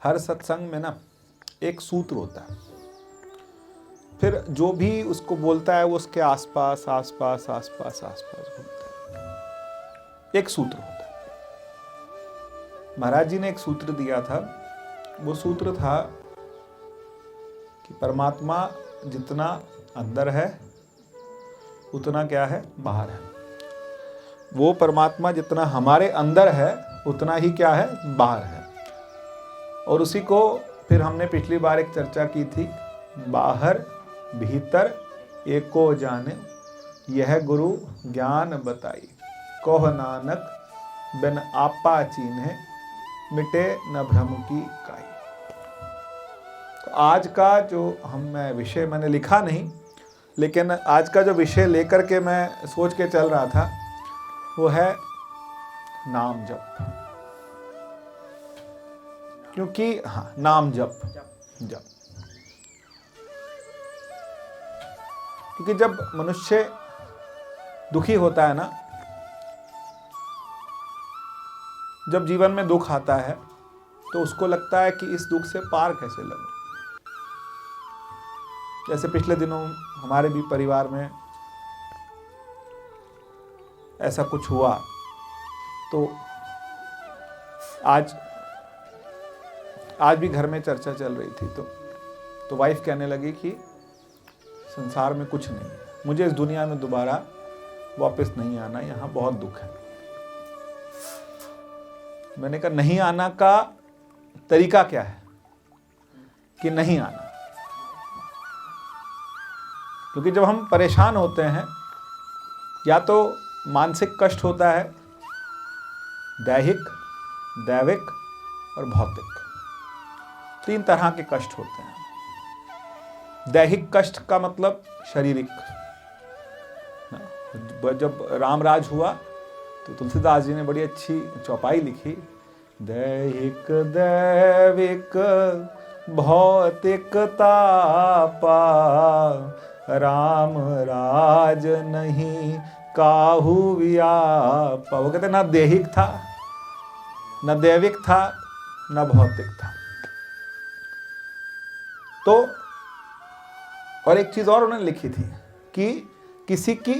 हर सत्संग में ना एक सूत्र होता है, फिर जो भी उसको बोलता है वो उसके आसपास आसपास आसपास आसपास घूमता है। एक सूत्र होता है। महाराज जी ने एक सूत्र दिया था। वो सूत्र था कि परमात्मा जितना अंदर है उतना क्या है, बाहर है। वो परमात्मा जितना हमारे अंदर है उतना ही क्या है, बाहर है। और उसी को फिर हमने पिछली बार एक चर्चा की थी, बाहर भीतर एको जाने, यह गुरु ज्ञान बताई, कोह नानक बिन आपा चीन्हे, मिटे न भ्रम की काई। तो आज का जो विषय मैंने लिखा नहीं, लेकिन आज का जो विषय लेकर के मैं सोच के चल रहा था वो है नाम जप। क्योंकि नाम जप जप क्योंकि जब मनुष्य दुखी होता है ना, जब जीवन में दुख आता है तो उसको लगता है कि इस दुख से पार कैसे लगूं। जैसे पिछले दिनों हमारे भी परिवार में ऐसा कुछ हुआ, तो आज भी घर में चर्चा चल रही थी। तो वाइफ कहने लगी कि संसार में कुछ नहीं है, मुझे इस दुनिया में दोबारा वापस नहीं आना, यहाँ बहुत दुख है। मैंने कहा नहीं आना का तरीका क्या है कि नहीं आना। क्योंकि जब हम परेशान होते हैं, या तो मानसिक कष्ट होता है, दैहिक, दैविक और भौतिक, 3 तरह के कष्ट होते हैं। दैहिक कष्ट का मतलब शारीरिक। जब रामराज हुआ तो तुलसीदास जी ने बड़ी अच्छी चौपाई लिखी, दैहिक दैविक भौतिक तापा, राम राज नहीं काहू व्यापा। वो कहते ना दैहिक था, न दैविक था, न भौतिक था। तो और एक चीज और उन्होंने लिखी थी कि किसी की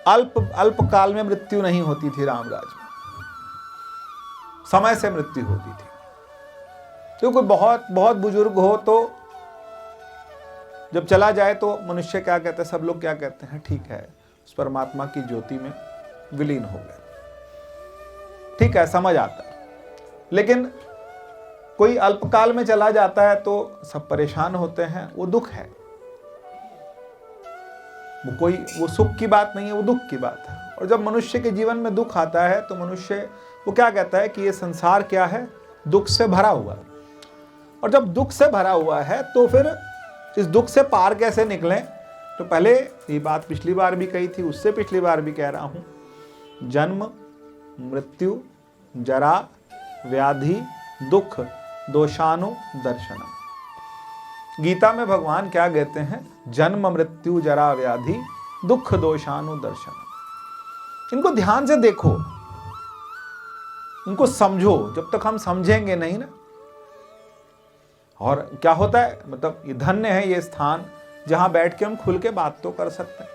अल्प काल में मृत्यु नहीं होती थी, रामराज में समय से मृत्यु होती थी। तो कोई बहुत बहुत बुजुर्ग हो तो जब चला जाए तो मनुष्य क्या कहते हैं, सब लोग क्या कहते हैं, ठीक है उस परमात्मा की ज्योति में विलीन हो गए, ठीक है, समझ आता है। लेकिन कोई अल्पकाल में चला जाता है तो सब परेशान होते हैं, वो दुख है। वो सुख की बात नहीं है, वो दुख की बात है। और जब मनुष्य के जीवन में दुख आता है तो मनुष्य वो क्या कहता है कि ये संसार क्या है, दुख से भरा हुआ है। और जब दुख से भरा हुआ है तो फिर इस दुख से पार कैसे निकलें। तो पहले ये बात पिछली बार भी कही थी, उससे पिछली बार भी कह रहा हूं, जन्म मृत्यु जरा व्याधि दुख दोषानु दर्शनम। गीता में भगवान क्या कहते हैं, जन्म मृत्यु जरा व्याधि दुख दोषानु दर्शनम। इनको ध्यान से देखो, इनको समझो। जब तक हम समझेंगे नहीं ना, और क्या होता है, मतलब ये धन्य है ये स्थान जहां बैठ के हम खुल के बात तो कर सकते हैं।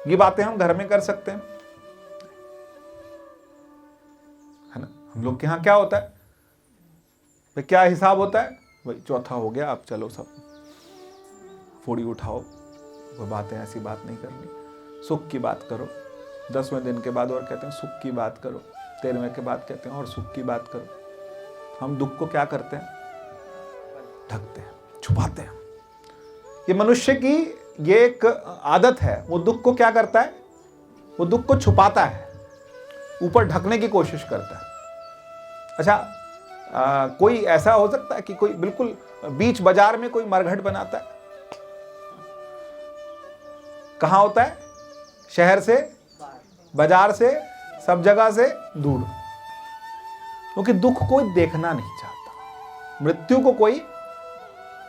ये बातें हम घर में कर सकते हैं, है ना। हम लोग के यहाँ क्या होता है, तो क्या हिसाब होता है, भाई चौथा हो गया, अब चलो सब फोड़ी उठाओ, वो बातें ऐसी बात नहीं करनी, सुख की बात करो। 10वें दिन के बाद और कहते हैं सुख की बात करो, 13वें के बाद कहते हैं और सुख की बात करो। हम दुख को क्या करते हैं, ढकते हैं, छुपाते हैं। ये मनुष्य की ये एक आदत है, वो दुख को क्या करता है, वो दुख को छुपाता है, ऊपर ढकने की कोशिश करता है। अच्छा, कोई ऐसा हो सकता है कि कोई बिल्कुल बीच बाजार में कोई मरघट बनाता है, कहां होता है, शहर से, बाजार से, सब जगह से दूर, क्योंकि दुख कोई देखना नहीं चाहता। मृत्यु को कोई,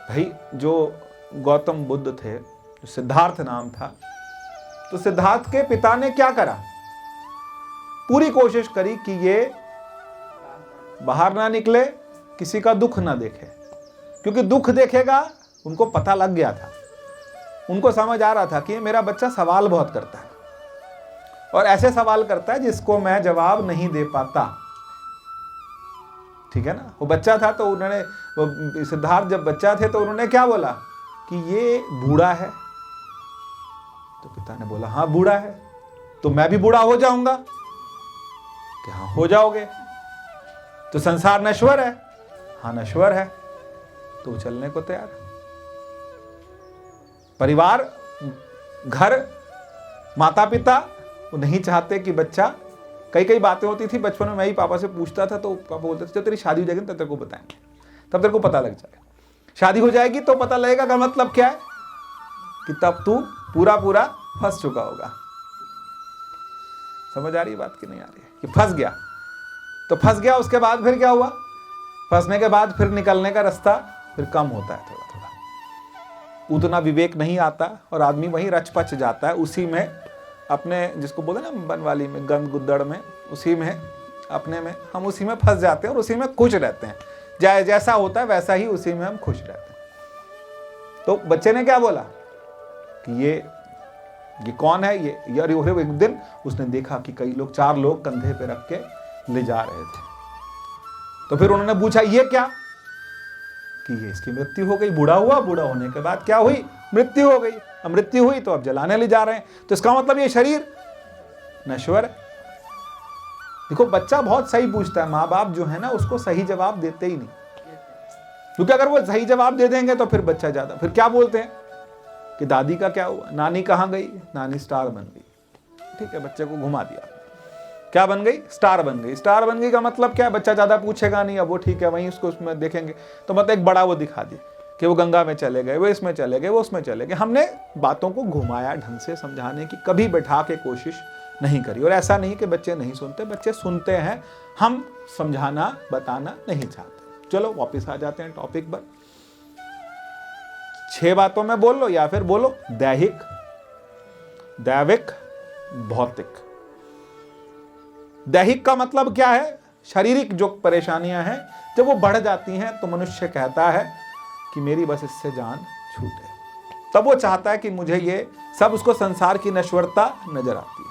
भाई जो गौतम बुद्ध थे, जो सिद्धार्थ नाम था, तो सिद्धार्थ के पिता ने क्या करा, पूरी कोशिश करी कि ये बाहर ना निकले, किसी का दुख ना देखे, क्योंकि दुख देखेगा, उनको पता लग गया था, उनको समझ आ रहा था कि मेरा बच्चा सवाल बहुत करता है और ऐसे सवाल करता है जिसको मैं जवाब नहीं दे पाता। ठीक है ना। वो बच्चा था तो उन्होंने, वो सिद्धार्थ जब बच्चा थे तो उन्होंने क्या बोला कि ये बूढ़ा है। तो पिता ने बोला हाँ बूढ़ा है, तो मैं भी बूढ़ा हो जाऊंगा। कि हाँ हो जाओगे। तो संसार नश्वर है। हाँ नश्वर है। तो चलने को तैयार। परिवार, घर, माता पिता वो नहीं चाहते कि बच्चा, कई बातें होती थी बचपन में, मैं ही पापा से पूछता था तो पापा बोलते थे जब तेरी शादी हो जाएगी तब तेरे को बताएंगे, तब तेरे को पता लग जाएगा। शादी हो जाएगी तो पता लगेगा का मतलब क्या है कि तब तू पूरा फंस चुका होगा। समझ आ रही है बात कि नहीं आ रही है? कि फंस गया तो फंस गया, उसके बाद फिर क्या हुआ? फंसने के बाद फिर निकलने का रास्ता फिर कम होता है, थोड़ा थोड़ा, उतना विवेक नहीं आता और आदमी वहीं रच पच जाता है, उसी में अपने, जिसको बोलते हैं ना बनवाली में, गंद गुद्दड़ में, उसी में अपने में हम उसी में फंस जाते हैं और उसी में खुश रहते हैं। जैसा होता है वैसा ही उसी में हम खुश रहते हैं। तो बच्चे ने क्या बोला कि ये कौन है? ये यार एक दिन उसने देखा कि कई लोग, 4 लोग कंधे पे रख के ले जा रहे थे। तो फिर उन्होंने पूछा ये क्या? कि ये इसकी मृत्यु हो गई, बूढ़ा हुआ, बूढ़ा होने के बाद क्या हुई? मृत्यु हो गई। अब मृत्यु हुई तो अब जलाने ले जा रहे हैं, तो इसका मतलब ये शरीर नश्वर है। देखो बच्चा बहुत सही पूछता है, माँ बाप जो है ना उसको सही जवाब देते ही नहीं, क्योंकि अगर वो सही जवाब दे देंगे तो फिर बच्चा ज्यादा, फिर क्या बोलते हैं कि दादी का क्या हुआ, नानी कहाँ गई? नानी स्टार बन गई। ठीक है, बच्चे को घुमा दिया, क्या बन गई? स्टार बन गई। स्टार बन गई का मतलब क्या है? बच्चा ज्यादा पूछेगा नहीं, अब वो ठीक है वहीं उसको उसमें देखेंगे, तो मतलब एक बड़ा वो दिखा दिया कि वो गंगा में चले गए, वो इसमें चले गए, वो उसमें चले गए। हमने बातों को घुमाया, ढंग से समझाने की कभी बैठा के कोशिश नहीं करी। और ऐसा नहीं कि बच्चे नहीं सुनते, बच्चे सुनते हैं, हम समझाना बताना नहीं चाहते। चलो वापिस आ जाते हैं टॉपिक पर। 6 बातों में बोल लो या फिर बोलो दैहिक, दैविक, भौतिक। दैहिक का मतलब क्या है? शारीरिक जो परेशानियां हैं जब वो बढ़ जाती हैं तो मनुष्य कहता है कि मेरी बस इससे जान छूटे, तब वो चाहता है कि मुझे ये सब, उसको संसार की नश्वरता नजर आती है,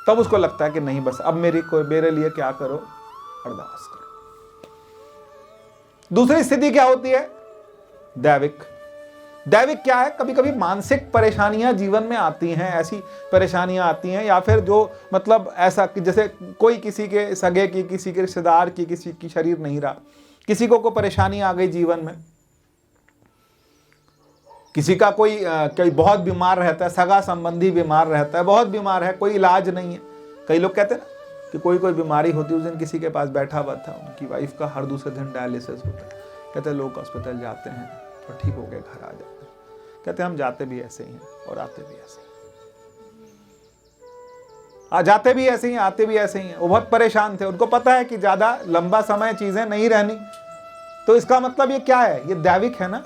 तब उसको लगता है कि नहीं बस अब मेरे लिए क्या करो, अरदास करो। दूसरी स्थिति क्या होती है? दैविक। दैविक क्या है? कभी कभी मानसिक परेशानियां जीवन में आती हैं, ऐसी परेशानियां आती हैं, या फिर जो मतलब ऐसा कि जैसे कोई किसी के सगे की, किसी के रिश्तेदार की, किसी की शरीर नहीं रहा, किसी को परेशानी आ गई जीवन में, किसी का कोई बहुत बीमार रहता है, सगा संबंधी बीमार रहता है, बहुत बीमार है, कोई इलाज नहीं है। कई लोग कहते हैं ना कि कोई बीमारी होती है। उस दिन किसी के पास बैठा हुआ था, उनकी वाइफ का हर दूसरे दिन डायलिसिस होता है। कहते हैं लोग अस्पताल जाते हैं और ठीक हो गए घर आ जाते हैं। कहते हैं हम जाते भी ऐसे ही हैं और आते भी ऐसे ही, जाते भी ऐसे ही, आते भी ऐसे ही हैं। वो बहुत परेशान थे, उनको पता है कि ज्यादा लंबा समय चीजें नहीं रहनी। तो इसका मतलब ये क्या है? ये दैविक है ना,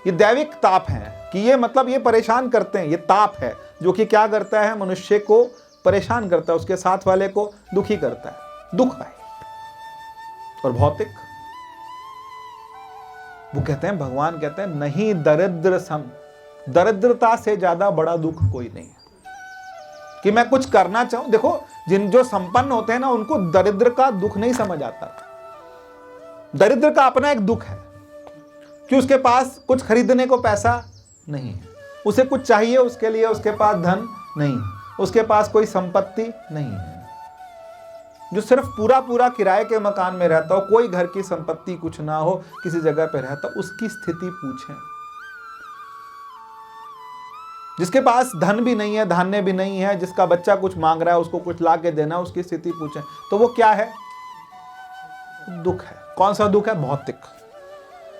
ये दैविक ताप है कि ये मतलब ये परेशान करते हैं। ये ताप है जो कि क्या करता है? मनुष्य को परेशान करता है, उसके साथ वाले को दुखी करता है, दुख है। और भौतिक, वो कहते हैं, भगवान कहते हैं नहीं दरिद्र सम, दरिद्रता से ज्यादा बड़ा दुख कोई नहीं है। कि मैं कुछ करना चाहूं, देखो जो संपन्न होते हैं ना उनको दरिद्र का दुख नहीं समझ आता। दरिद्र का अपना एक दुख है कि उसके पास कुछ खरीदने को पैसा नहीं है, उसे कुछ चाहिए उसके लिए उसके पास धन नहीं है, उसके पास कोई संपत्ति नहीं है। जो सिर्फ पूरा किराए के मकान में रहता हो, कोई घर की संपत्ति कुछ ना हो, किसी जगह पे रहता, उसकी स्थिति पूछें। जिसके पास धन भी नहीं है, धान्य भी नहीं है, जिसका बच्चा कुछ मांग रहा है उसको कुछ ला के देना, उसकी स्थिति पूछें तो वो क्या है? दुख है। कौन सा दुख है? भौतिक।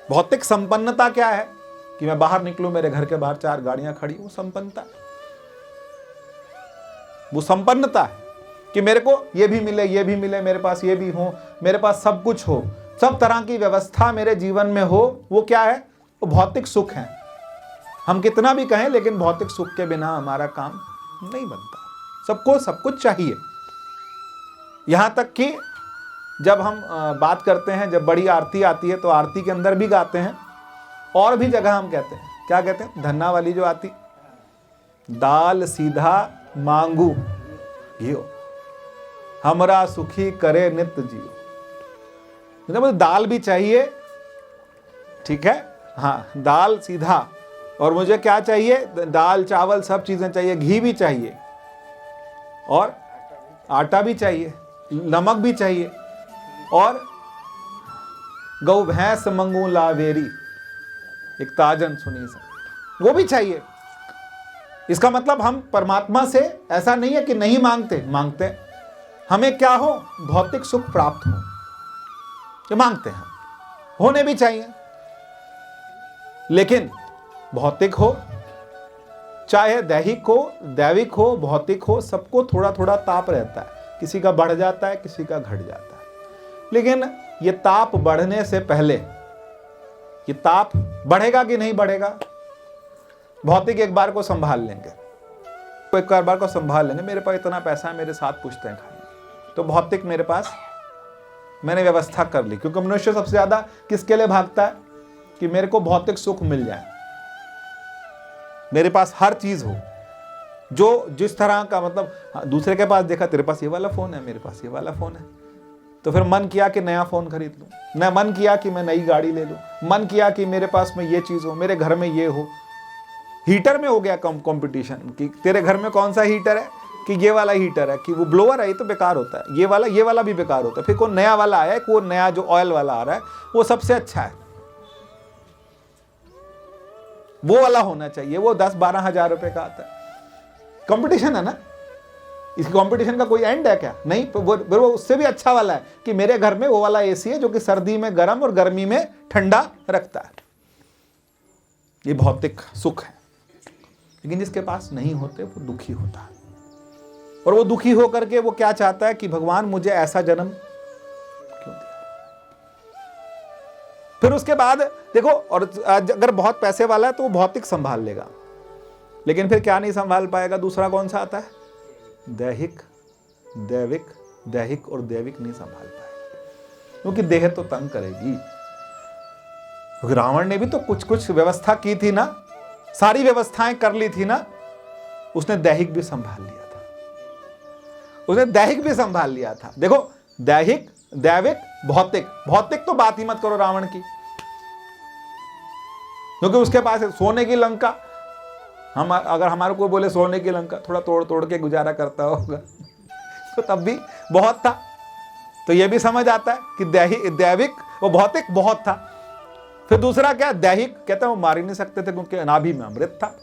भौतिक संपन्नता क्या है? कि मैं बाहर निकलूं, मेरे घर के बाहर 4 गाड़ियां खड़ी, वो संपन्नता, वो संपन्नता है कि मेरे को ये भी मिले, मेरे पास ये भी हो, मेरे पास सब कुछ हो, सब तरह की व्यवस्था मेरे जीवन में हो। वो क्या है? वो भौतिक सुख है। हम कितना भी कहें लेकिन भौतिक सुख के बिना हमारा काम नहीं बनता। सबको सब कुछ चाहिए, यहां तक कि जब हम बात करते हैं, जब बड़ी आरती आती है तो आरती के अंदर भी गाते हैं, और भी जगह हम कहते हैं, क्या कहते हैं, धन्ना वाली जो आती, दाल सीधा मांगू घियो, हमरा सुखी करे नित्य जियो। मतलब दाल भी चाहिए, ठीक है, हाँ, दाल सीधा, और मुझे क्या चाहिए, दाल चावल सब चीजें चाहिए, घी भी चाहिए, और आटा भी चाहिए, नमक भी चाहिए, और गौ भैंस मंगू लावेरी, एक ताजन सुनी सा, वो भी चाहिए। इसका मतलब हम परमात्मा से ऐसा नहीं है कि नहीं मांगते, मांगते हैं। हमें क्या हो, भौतिक सुख प्राप्त हो, ये मांगते हैं, होने भी चाहिए। लेकिन भौतिक हो, चाहे दैहिक हो, दैविक हो, भौतिक हो, सबको थोड़ा थोड़ा ताप रहता है। किसी का बढ़ जाता है, किसी का घट जाता है। लेकिन ये ताप बढ़ने से पहले, ये ताप बढ़ेगा कि नहीं बढ़ेगा, भौतिक एक बार को संभाल लेंगे, एक बार को संभाल लेंगे, मेरे पास इतना पैसा है, मेरे साथ पूछते हैं खाली, तो भौतिक मेरे पास, मैंने व्यवस्था कर ली। क्योंकि मनुष्य सबसे ज्यादा किसके लिए भागता है, कि मेरे को भौतिक सुख मिल जाए, मेरे पास हर चीज हो, जो जिस तरह का, मतलब दूसरे के पास देखा, तेरे पास ये वाला फोन है, मेरे पास ये वाला फोन है, तो फिर मन किया कि नया फोन खरीद लूं, न मन किया कि मैं नई गाड़ी ले लूं, मन किया कि मेरे पास में ये चीज हो, मेरे घर में ये हो। हीटर में हो गया कंपटीशन कि तेरे घर में कौन सा हीटर है, कि ये वाला हीटर है, कि वो ब्लोअर है, ये तो बेकार होता है, ये वाला भी बेकार होता है, फिर कोई नया वाला आया है, कोई नया जो ऑयल वाला आ रहा है वो सबसे अच्छा है, वो वाला होना चाहिए, वो 10-12 हजार रुपए का आता है। कंपटीशन है ना, इस कंपटीशन का कोई एंड है क्या, नहीं, वो उससे भी अच्छा वाला है कि मेरे घर में वो वाला एसी है जो कि सर्दी में गर्म और गर्मी में ठंडा रखता है। ये भौतिक सुख है। लेकिन जिसके पास नहीं होते वो दुखी होता है, और वो दुखी होकर के वो क्या चाहता है कि भगवान मुझे ऐसा जन्म क्यों दिया। फिर उसके बाद देखो, और अगर बहुत पैसे वाला है तो वो भौतिक संभाल लेगा, लेकिन फिर क्या नहीं संभाल पाएगा, दूसरा कौन सा आता है, दैहिक, दैविक, दैहिक और दैविक नहीं संभाल पाएगा, क्योंकि देह तो तंग करेगी। रावण ने भी तो कुछ कुछ व्यवस्था की थी ना, सारी व्यवस्थाएं कर ली थी ना, उसने दैहिक भी संभाल लिया था, उसने दैहिक भी संभाल लिया था। देखो, दैहिक, दैविक, भौतिक, भौतिक तो बात ही मत करो रावण की, क्योंकि उसके पास सोने की लंका, हम अगर हमारे को बोले सोने की लंका, थोड़ा तोड़ तोड़ के गुजारा करता होगा तो तब भी बहुत था। तो यह भी समझ आता है कि दैविक वो भौतिक बहुत था। फिर दूसरा क्या, दैहिक, कहते हैं वो मार ही नहीं सकते थे क्योंकि नाभि में अमृत था,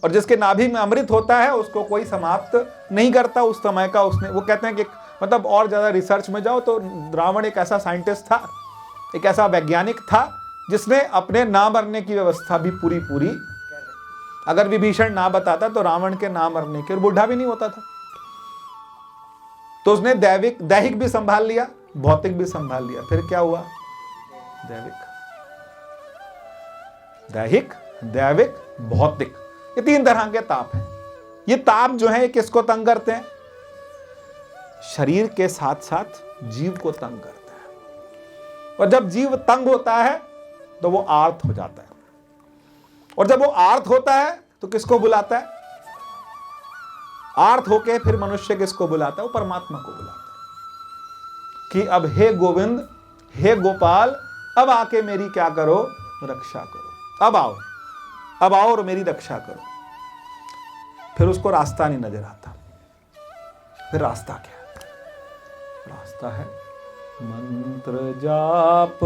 और जिसके नाभि में अमृत होता है उसको कोई समाप्त नहीं करता उस समय का। उसने, वो कहते हैं कि मतलब और ज्यादा रिसर्च में जाओ तो रावण एक ऐसा साइंटिस्ट था, एक ऐसा वैज्ञानिक था जिसने अपने ना मरने की व्यवस्था भी पूरी, अगर विभीषण ना बताता तो रावण के ना मरने के, और बूढ़ा भी नहीं होता था। तो उसने दैहिक भी संभाल लिया, भौतिक भी संभाल लिया। फिर क्या हुआ, दैहिक, दैविक, भौतिक, ये 3 तरह के ताप हैं। ये ताप जो है किसको तंग करते हैं, शरीर के साथ साथ जीव को तंग करता है। और जब जीव तंग होता है तो वो आर्त हो जाता है, और जब वो आर्त होता है तो किसको बुलाता है, आर्त होके फिर मनुष्य किसको बुलाता है, वो परमात्मा को बुलाता है कि अब हे गोविंद, हे गोपाल, अब आके मेरी क्या करो, रक्षा करो, अब आओ और मेरी रक्षा करो। फिर उसको रास्ता नहीं नजर आता। फिर रास्ता क्या है, रास्ता है मंत्र जाप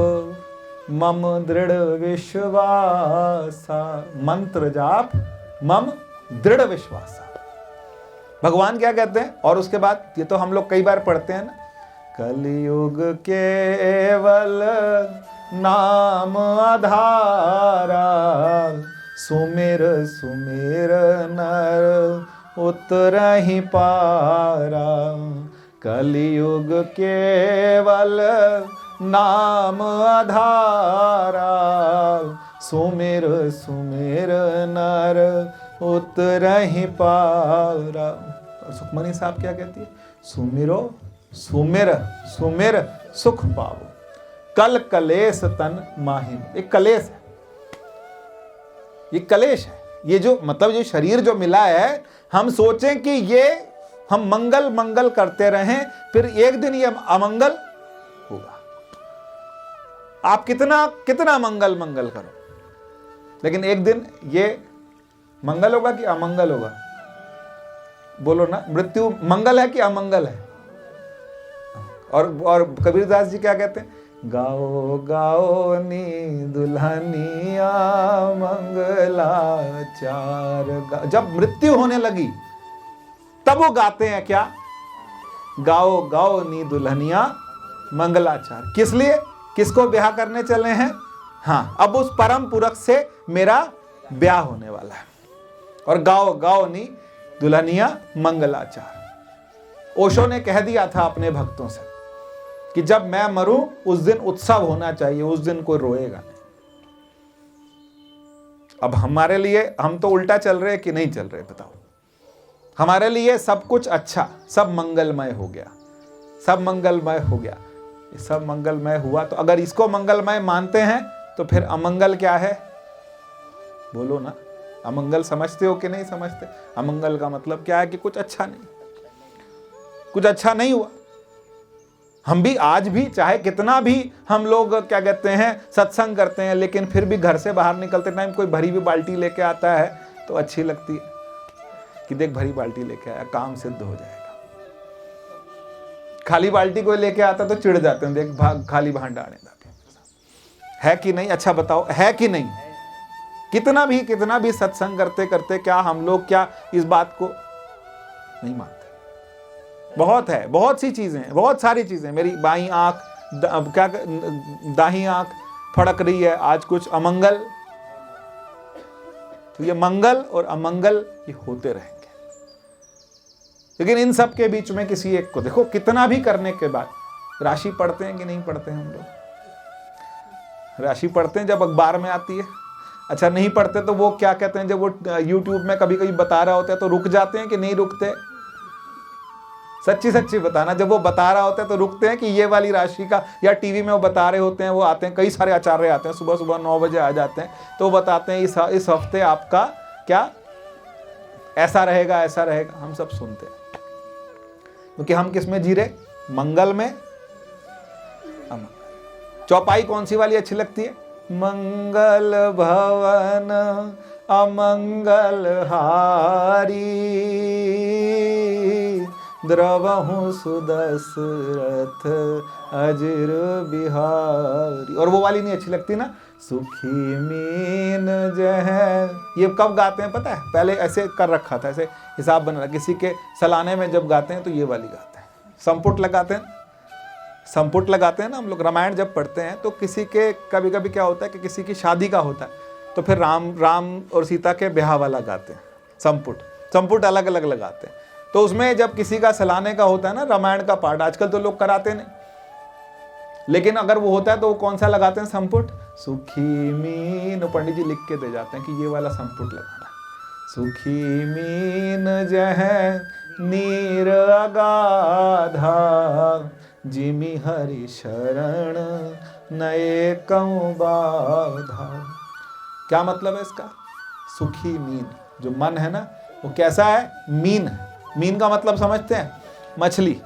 मम दृढ़ विश्वासा, मंत्र जाप मम दृढ़ विश्वासा। भगवान क्या कहते हैं, और उसके बाद ये तो हम लोग कई बार पढ़ते हैं ना, कलयुग केवल नाम आधारा, सुमिर सुमिर नर उतरहि पारा। कलयुग केवल नाम आधारा, सुमिर सुमिर नर उतरहि पारा। और सुखमनी साहब क्या कहती है, सुमिरो सुमिर सुमिर सुख पाओ, कल कलेश तन माहिन। एक कलेश है, ये कलेश है, ये जो मतलब ये शरीर जो मिला है, हम सोचें कि ये हम मंगल मंगल करते रहें, फिर एक दिन ये अमंगल होगा। आप कितना कितना मंगल मंगल करो, लेकिन एक दिन ये मंगल होगा कि अमंगल होगा? बोलो ना, मृत्यु मंगल है कि अमंगल है? और कबीरदास जी क्या कहते हैं? गाओ गाओ नी दुल्हनिया मंगलाचार। जब मृत्यु होने लगी तब वो गाते हैं क्या? गाओ गाओ नी दुल्हनिया मंगलाचार। किस लिए? किसको ब्याह करने चले हैं? हाँ, अब उस परम पुरख से मेरा ब्याह होने वाला है। और गाओ गाओ नी दुल्हनिया मंगलाचार। ओशो ने कह दिया था अपने भक्तों से कि जब मैं मरूं उस दिन उत्सव होना चाहिए, उस दिन कोई रोएगा नहीं। अब हमारे लिए हम तो उल्टा चल रहे कि नहीं चल रहे? बताओ। हमारे लिए सब कुछ अच्छा, सब मंगलमय हो गया, सब मंगलमय हो गया। ये सब मंगलमय हुआ तो अगर इसको मंगलमय मानते हैं तो फिर अमंगल क्या है? बोलो ना, अमंगल समझते हो कि नहीं समझते? अमंगल का मतलब क्या है? कि कुछ अच्छा नहीं, कुछ अच्छा नहीं हुआ। हम भी आज भी चाहे कितना भी हम लोग क्या कहते हैं सत्संग करते हैं, लेकिन फिर भी घर से बाहर निकलते टाइम कोई भरी हुई बाल्टी लेके आता है तो अच्छी लगती है कि देख भरी बाल्टी लेके आया, काम सिद्ध हो जाएगा। खाली बाल्टी कोई लेके आता तो चिढ़ जाते हैं, देख खाली भांडाने है कि नहीं? अच्छा बताओ, है कि नहीं? कितना भी सत्संग करते करते क्या हम लोग क्या इस बात को नहीं मानते? बहुत है, बहुत सी चीजें, बहुत सारी चीजें। मेरी बाईं आंख क्या दाहिनी आंख फड़क रही है, आज कुछ अमंगल। तो ये मंगल और अमंगल ये होते रहेंगे। लेकिन इन सब के बीच में किसी एक को देखो, कितना भी करने के बाद राशि पढ़ते हैं कि नहीं पढ़ते? हम लोग राशि पढ़ते हैं जब अखबार में आती है। अच्छा, नहीं पढ़ते तो वो क्या कहते हैं, जब वो YouTube में कभी कभी बता रहा होता है तो रुक जाते हैं कि नहीं रुकते? सच्ची सच्ची बताना, जब वो बता रहा होता है तो रुकते हैं कि ये वाली राशि का, या टीवी में वो बता रहे होते हैं, वो आते हैं, कई सारे आचार्य आते हैं, सुबह सुबह 9 बजे आ जाते हैं, तो वो बताते हैं इस हफ्ते आपका क्या ऐसा रहेगा, ऐसा रहेगा। हम सब सुनते हैं क्योंकि हम किस में जी रहे? मंगल में, अमंगल। चौपाई कौन सी वाली अच्छी लगती है? मंगल भवन अमंगल हारी, द्रवहु सुदशरथ अजिर बिहारी। और वो वाली नहीं अच्छी लगती ना? सुखी मीन जह। ये कब गाते हैं पता है? पहले ऐसे कर रखा था, ऐसे हिसाब बना, किसी के सलाने में जब गाते हैं तो ये वाली गाते हैं। संपुट लगाते हैं, संपुट लगाते हैं ना हम लोग। रामायण जब पढ़ते हैं तो किसी के कभी कभी क्या होता है कि किसी की शादी का होता है तो फिर राम और सीता के ब्याह वाला गाते हैं, संपुट अलग अलग लगाते हैं। तो उसमें जब किसी का सलाने का होता है ना रामायण का पाठ, आजकल तो लोग कराते नहीं, लेकिन अगर वो होता है तो वो कौन सा लगाते हैं? संपुट। सुखी मीन, पंडित जी लिख के दे जाते हैं कि ये वाला संपुट लगाना। सुखी मीन जह नीर अगाधा, जिमि हरि शरण नए कऊं बाधा। क्या मतलब है इसका? सुखी मीन, जो मन है ना वो कैसा है? मीन है। मीन का मतलब समझते हैं? मछली।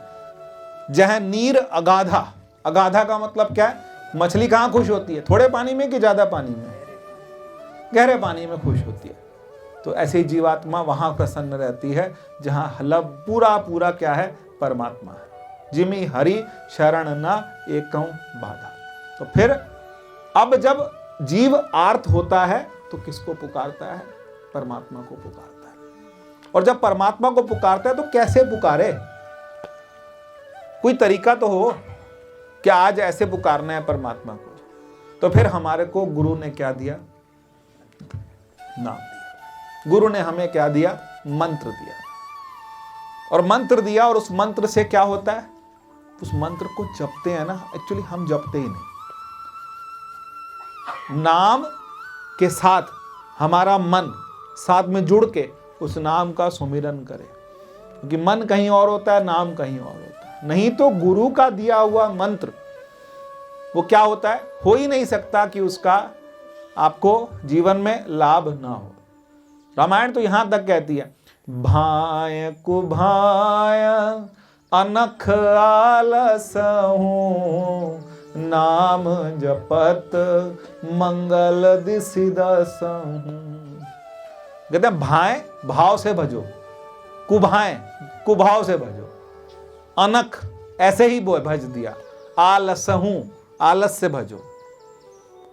जह नीर अगाधा, अगाधा का मतलब क्या है? मछली कहाँ खुश होती है? थोड़े पानी में कि ज्यादा पानी में? गहरे पानी में खुश होती है। तो ऐसे ही जीवात्मा वहां प्रसन्न रहती है जहां हलब पूरा पूरा क्या है? परमात्मा है। जिमि हरि शरण न एकं बाधा। तो फिर अब जब जीव आर्त होता है तो किसको पुकारता है? परमात्मा को पुकारता है। और जब परमात्मा को पुकारता है तो कैसे पुकारे? कोई तरीका तो हो कि आज ऐसे पुकारना है परमात्मा को। तो फिर हमारे को गुरु ने क्या दिया? नाम दिया। गुरु ने हमें क्या दिया? मंत्र दिया। और मंत्र दिया, और उस मंत्र से क्या होता है? उस मंत्र को जपते हैं ना, एक्चुअली हम जपते ही नहीं, नाम के साथ हमारा मन साथ में जुड़ के उस नाम का सुमिरन करे। क्योंकि मन कहीं और होता है, नाम कहीं और होता है। नहीं तो गुरु का दिया हुआ मंत्र वो क्या होता है, हो ही नहीं सकता कि उसका आपको जीवन में लाभ ना हो। रामायण तो यहां तक कहती है, भाय कुभाय अनख आलसहु, नाम जपत मंगल दिसि दसहु। कहते हैं भाय भाव से भजो, कुभाए कुभाव से भजो, अनख ऐसे ही भज दिया, आलसहु आलस से भजो।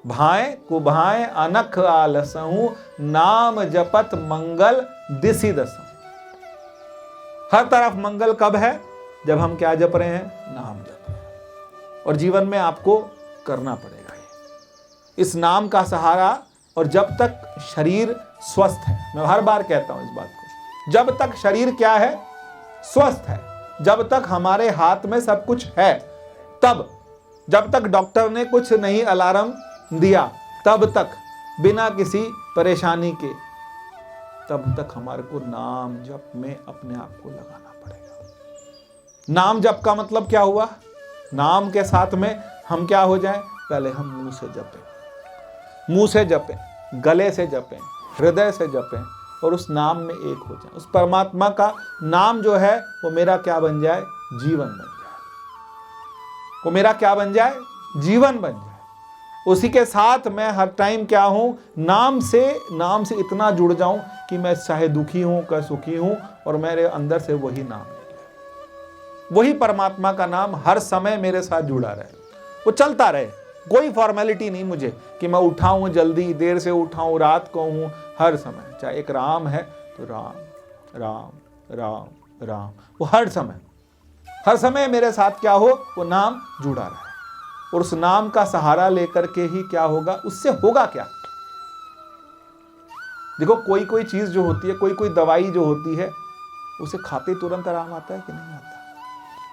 भाए कुभाए अनख आलसहु, नाम जपत मंगल दिसि दसहु। हर तरफ मंगल कब है, जब हम क्या जप रहे हैं, नाम जप रहे हैं। और जीवन में आपको करना पड़ेगा ये, इस नाम का सहारा। और जब तक शरीर स्वस्थ है, मैं हर बार कहता हूं इस बात को, जब तक शरीर क्या है, स्वस्थ है, जब तक हमारे हाथ में सब कुछ है, तब जब तक डॉक्टर ने कुछ नहीं अलार्म दिया, तब तक बिना किसी परेशानी के, तब तक हमारे को नाम जप में अपने आप को लगाना पड़ेगा। नाम जप का मतलब क्या हुआ, नाम के साथ में हम क्या हो जाएं, पहले हम मुंह से जपें, मुंह से जपें, गले से जपें, हृदय से जपें, और उस नाम में एक हो जाए। उस परमात्मा का नाम जो है वो मेरा क्या बन जाए, जीवन बन जाए। वो मेरा क्या बन जाए, जीवन बन जाए। उसी के साथ मैं हर टाइम क्या हूं, नाम से इतना जुड़ जाऊं कि मैं चाहे दुखी हूं का सुखी हूं, और मेरे अंदर से वही नाम निकले, वही परमात्मा का नाम हर समय मेरे साथ जुड़ा रहे, वो चलता रहे। कोई फॉर्मेलिटी नहीं मुझे कि मैं उठाऊं जल्दी, देर से उठाऊं, रात को हूं, हर समय चाहे एक राम है तो राम राम राम राम, वो हर समय मेरे साथ क्या हो, वो नाम जुड़ा रहे। और उस नाम का सहारा लेकर के ही क्या होगा, उससे होगा क्या। देखो कोई कोई चीज जो होती है, कोई कोई दवाई जो होती है, उसे खाते तुरंत आराम आता है कि नहीं आता।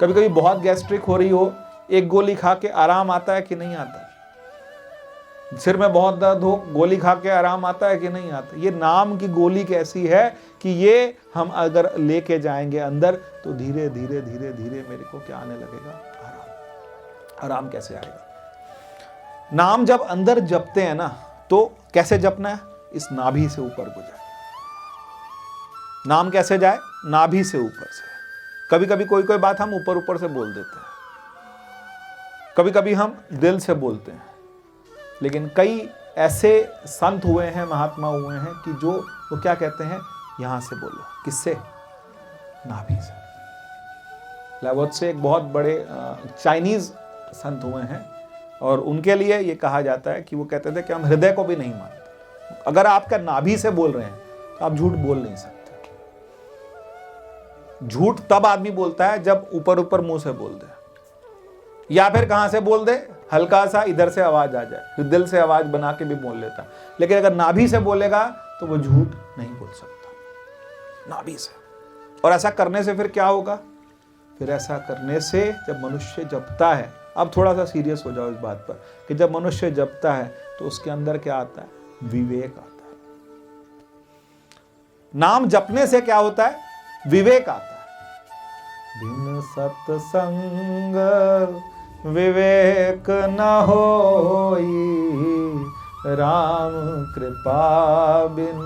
कभी कभी बहुत गैस्ट्रिक हो रही हो, एक गोली खा के आराम आता है कि नहीं आता। सिर में बहुत दर्द हो, गोली खा के आराम आता है कि नहीं आता। ये नाम की गोली कैसी है कि ये हम अगर लेके जाएंगे अंदर, तो धीरे धीरे धीरे धीरे मेरे को क्या आने लगेगा, आराम। आराम कैसे आएगा, नाम जब अंदर जपते हैं ना, तो कैसे जपना है, इस नाभि से ऊपर को जाए। नाम कैसे जाए, नाभि से ऊपर से। कभी कभी कोई कोई बात हम ऊपर ऊपर से बोल देते हैं, कभी कभी हम दिल से बोलते हैं, लेकिन कई ऐसे संत हुए हैं, महात्मा हुए हैं कि जो वो क्या कहते हैं, यहां से बोलो। किससे, नाभि से। लाओत्से से एक बहुत बड़े चाइनीज संत हुए हैं, और उनके लिए ये कहा जाता है कि वो कहते थे कि हम हृदय को भी नहीं मानते। अगर आपका नाभि से बोल रहे हैं तो आप झूठ बोल नहीं सकते। झूठ तब आदमी बोलता है जब ऊपर ऊपर मुंह से बोल दे, या फिर कहां से बोल दे, हल्का सा इधर से आवाज आ जाए, फिर दिल से आवाज बना के भी बोल लेता। लेकिन अगर नाभि से बोलेगा तो वो झूठ नहीं बोल सकता, नाभि से। और ऐसा करने से फिर क्या होगा, फिर ऐसा करने से जब मनुष्य जपता है, अब थोड़ा सा सीरियस हो जाओ इस बात पर, कि जब मनुष्य जपता है तो उसके अंदर क्या आता है, विवेक आता है। नाम जपने से क्या होता है, विवेक आता है। बिन सत्संग विवेक न होई, राम कृपा बिन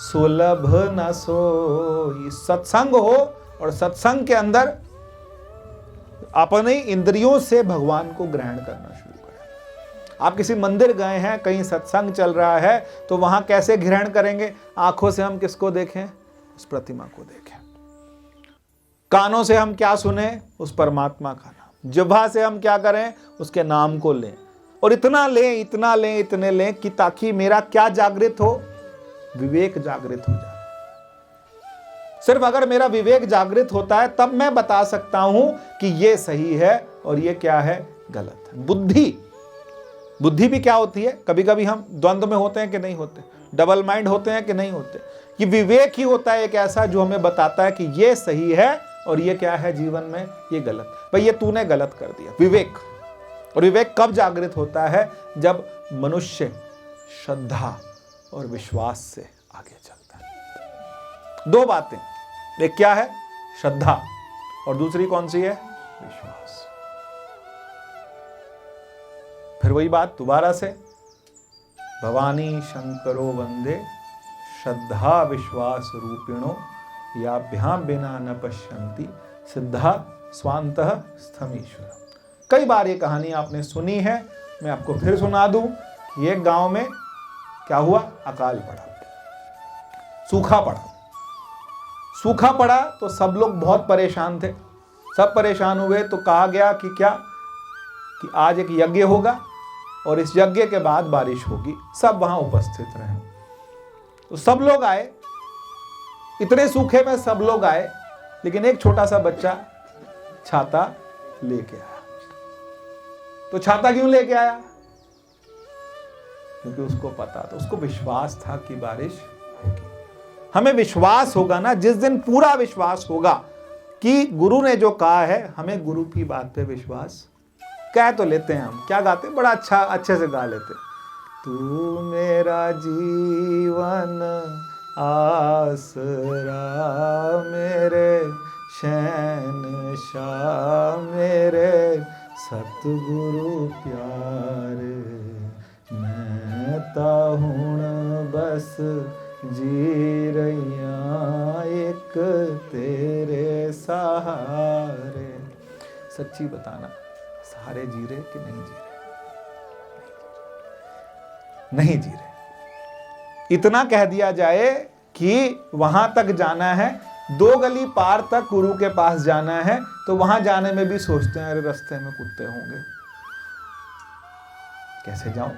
सुलभ न सोई। सत्संग हो, और सत्संग के अंदर अपने इंद्रियों से भगवान को ग्रहण करना शुरू करें। आप किसी मंदिर गए हैं, कहीं सत्संग चल रहा है, तो वहां कैसे ग्रहण करेंगे, आंखों से हम किसको देखें, उस प्रतिमा को देखें। कानों से हम क्या सुने, उस परमात्मा का नाम। जिह्वा से हम क्या करें, उसके नाम को लें। और इतना लें, इतना लें, इतने लें कि ताकि मेरा क्या जागृत हो, विवेक जागृत हो जाए। सिर्फ अगर मेरा विवेक जागृत होता है, तब मैं बता सकता हूं कि ये सही है और ये क्या है, गलत है। बुद्धि भी क्या होती है, कभी कभी हम द्वंद्व में होते हैं कि नहीं होते, डबल माइंड होते हैं कि नहीं होते। ये विवेक ही होता है एक ऐसा जो हमें बताता है कि ये सही है और ये क्या है, जीवन में ये गलत। भाई ये तूने गलत कर दिया, विवेक। और विवेक कब जागृत होता है, जब मनुष्य श्रद्धा और विश्वास से आगे चलता है। दो बातें, एक क्या है, श्रद्धा, और दूसरी कौन सी है, विश्वास। फिर वही बात दोबारा से, भवानी शंकरो वंदे श्रद्धा विश्वास रूपिणो याभ्याम बिना न पश्यन्ति सिद्धा स्वांतः स्थमीश्वर। कई बार ये कहानी आपने सुनी है, मैं आपको फिर सुना दूं कि एक गांव में क्या हुआ, अकाल पड़ा, सूखा पड़ा। सूखा पड़ा तो सब लोग बहुत परेशान थे, सब परेशान हुए। तो कहा गया कि क्या, कि आज एक यज्ञ होगा और इस यज्ञ के बाद बारिश होगी, सब वहां उपस्थित रहे। तो सब लोग आए, इतने सूखे में सब लोग आए, लेकिन एक छोटा सा बच्चा छाता लेके आया। तो छाता क्यों लेके आया? क्योंकि उसको पता था, उसको विश्वास था कि बारिश होगी। हमें विश्वास होगा ना, जिस दिन पूरा विश्वास होगा कि गुरु ने जो कहा है, हमें गुरु की बात पे विश्वास, कह तो लेते हैं हम, क्या गाते, बड़ा अच्छा अच्छे से गा लेते, तू मेरा जीवन आसरा, मेरे शहंशाह, मेरे सतगुरु प्यारे, मैं ता हुण बस जी रहिया एक तेरे सहारे। सच्ची बताना, सहारे जी रहे कि नहीं जी रहे? नहीं जी रहे। इतना कह दिया जाए कि वहां तक जाना है, 2 गली पार तक गुरु के पास जाना है, तो वहां जाने में भी सोचते हैं अरे रास्ते में कुत्ते होंगे, कैसे जाऊं,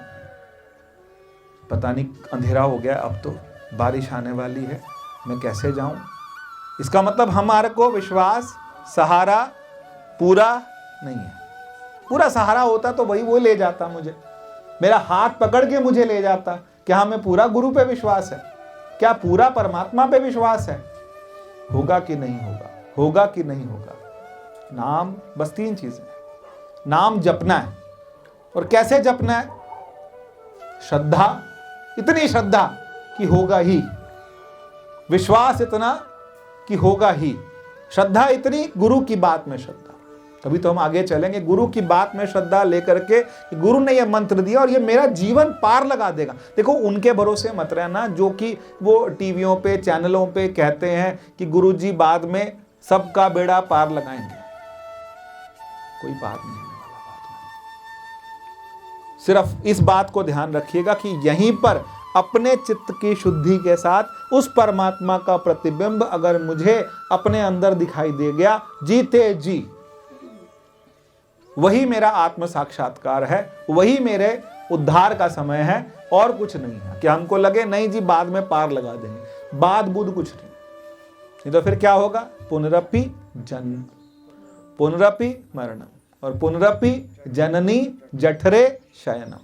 पता नहीं अंधेरा हो गया, अब तो बारिश आने वाली है, मैं कैसे जाऊं। इसका मतलब हमारे को विश्वास, सहारा पूरा नहीं है। पूरा सहारा होता तो वही वो ले जाता, मुझे मेरा हाथ पकड़ के मुझे ले जाता। क्या हमें पूरा गुरु पे विश्वास है? क्या पूरा परमात्मा पे विश्वास है? होगा कि नहीं होगा, होगा कि नहीं होगा। नाम, बस 3 चीजें, नाम जपना है। और कैसे जपना है? श्रद्धा, इतनी श्रद्धा कि होगा ही, विश्वास इतना कि होगा ही, श्रद्धा इतनी, गुरु की बात में श्रद्धा। तभी तो हम आगे चलेंगे, गुरु की बात में श्रद्धा लेकर के, गुरु ने यह मंत्र दिया और ये मेरा जीवन पार लगा देगा। देखो, उनके भरोसे मत रहना जो कि वो टीवियों पे, चैनलों पे कहते हैं कि गुरुजी बाद में सबका बेड़ा पार लगाएंगे। कोई बात नहीं होने वाला बाद में। सिर्फ इस बात को ध्यान रखिएगा कि यहीं पर अपने चित्त की शुद्धि के साथ उस परमात्मा का प्रतिबिंब अगर मुझे अपने अंदर दिखाई दे गया, जीते जी, वही मेरा आत्म साक्षात्कार है, वही मेरे उद्धार का समय है, और कुछ नहीं है। कि हमको लगे नहीं जी बाद में पार लगा देंगे, बाद बुध कुछ नहीं तो फिर क्या होगा? पुनरपि जन्म, पुनरपि मरणम, और पुनरपि जननी जठरे शयनम।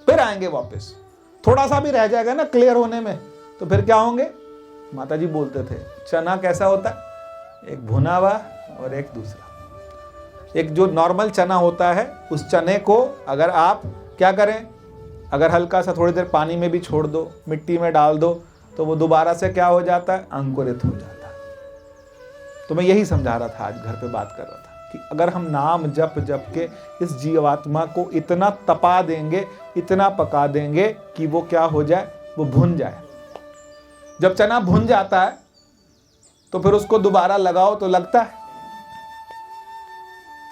फिर आएंगे वापस। थोड़ा सा भी रह जाएगा ना क्लियर होने में, तो फिर क्या होंगे? माताजी बोलते थे चना कैसा होता है, एक भुना हुआ और एक दूसरा। एक जो नॉर्मल चना होता है, उस चने को अगर आप क्या करें, अगर हल्का सा थोड़ी देर पानी में भी छोड़ दो, मिट्टी में डाल दो, तो वो दोबारा से क्या हो जाता है? अंकुरित हो जाता है। तो मैं यही समझा रहा था, आज घर पे बात कर रहा था कि अगर हम नाम जप जप के इस जीवात्मा को इतना तपा देंगे, इतना पका देंगे कि वो क्या हो जाए, वो भुन जाए। जब चना भुन जाता है तो फिर उसको दोबारा लगाओ तो लगता है,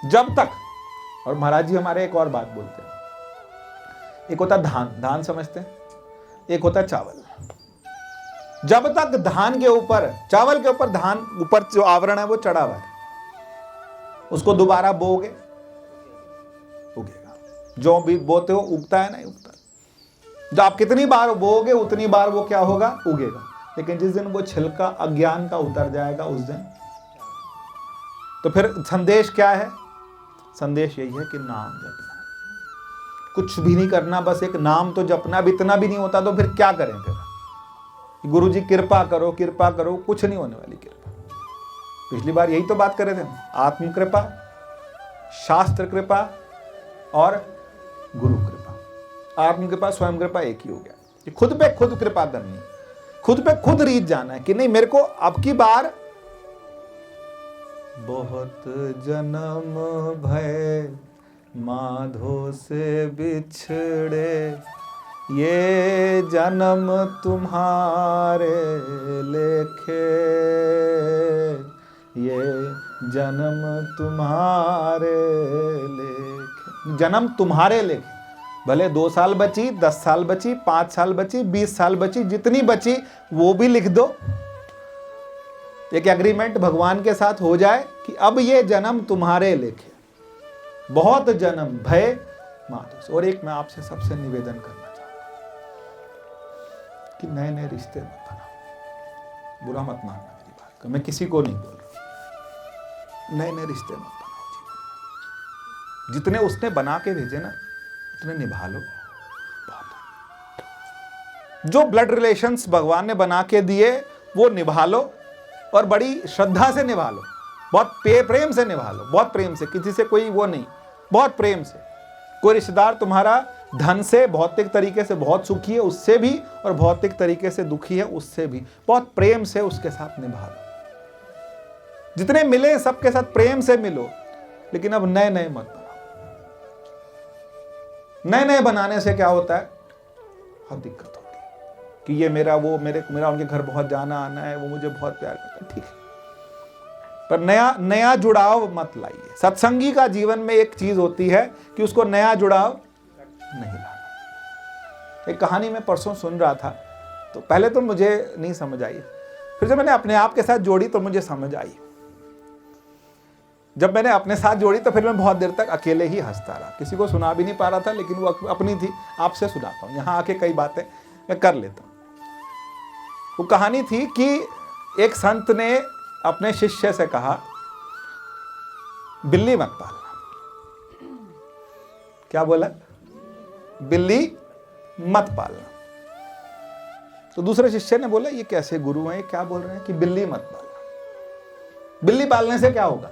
जब तक। और महाराज जी हमारे एक और बात बोलते हैं, एक होता धान, धान समझते हैं, एक होता चावल। जब तक धान के ऊपर, चावल के ऊपर धान ऊपर जो आवरण है वो चढ़ा हुआ है, उसको दोबारा बोओगे, उगेगा। जो भी बोते हो उगता है, नहीं उगता। जब आप कितनी बार बोओगे उतनी बार वो क्या होगा? उगेगा। लेकिन जिस दिन वो छिलका अज्ञान का उतर जाएगा, उस दिन तो फिर संदेश क्या है? संदेश यही है कि नाम जपना, कुछ भी नहीं करना, बस एक नाम तो जपना। अब इतना भी नहीं होता तो फिर क्या करें? फिर गुरु जी कृपा करो, कृपा करो, कुछ नहीं होने वाली कृपा। पिछली बार यही तो बात कर रहे थे, आत्म कृपा, शास्त्र कृपा और गुरु कृपा। आत्म कृपा, स्वयं कृपा एक ही हो गया। ये खुद पे खुद कृपा करनी है, खुद पे खुद रीत जाना है कि नहीं, मेरे को अब की बार बहुत जन्म भय माधो से बिछड़े, ये जन्म तुम्हारे लेखे, ये जन्म तुम्हारे लेखे। जन्म तुम्हारे लेखे, भले 2 साल बची, 10 साल बची, 5 साल बची, 20 साल बची, जितनी बची वो भी लिख दो। एक एग्रीमेंट भगवान के साथ हो जाए कि अब ये जन्म तुम्हारे लेखे, बहुत जन्म भय माधो। और एक मैं आपसे सबसे निवेदन करना चाहूंगा कि नए नए रिश्ते मत बनाओ। बुरा मत मानना मेरी बात का, मैं किसी को नहीं बोल रहा। नए नए रिश्ते मत बनाओ जीवन में। जितने उसने बना के भेजे ना उतने निभा लो, बहुत। जो ब्लड रिलेशंस भगवान ने बना के दिए वो निभा लो, और बड़ी श्रद्धा से निभा लो, बहुत प्रेम से निभा लो, बहुत प्रेम से, किसी से कोई वो नहीं, बहुत प्रेम से। कोई रिश्तेदार तुम्हारा धन से भौतिक तरीके से बहुत सुखी है उससे भी, और भौतिक तरीके से दुखी है उससे भी, बहुत प्रेम से उसके साथ निभा लो। जितने मिले सबके साथ प्रेम से मिलो, लेकिन अब नए नए मत बनाओ। नए नए बनाने से क्या होता है, बहुत दिक्कत होगी कि ये मेरा वो मेरा उनके घर बहुत जाना आना है, वो मुझे बहुत प्यार करता है, ठीक है, पर नया जुड़ाव मत लाइए। सत्संगी का जीवन में एक चीज होती है कि उसको नया जुड़ाव नहीं लाना। एक कहानी में परसों सुन रहा था, तो पहले तो मुझे नहीं समझ आई, फिर जब मैंने अपने आप के साथ जोड़ी तो मुझे समझ आई। जब मैंने अपने साथ जोड़ी तो फिर मैं बहुत देर तक अकेले ही हंसता रहा, किसी को सुना भी नहीं पा रहा था, लेकिन वो अपनी थी, आपसे सुनाता हूँ। यहाँ आके कई बातें मैं कर लेता हूँ। वो कहानी थी कि एक संत ने अपने शिष्य से कहा, बिल्ली मत पालना। क्या बोला? बिल्ली मत पालना। तो दूसरे शिष्य ने बोला, ये कैसे गुरु हैं, क्या बोल रहे हैं कि बिल्ली मत पालना, बिल्ली पालने से क्या होगा?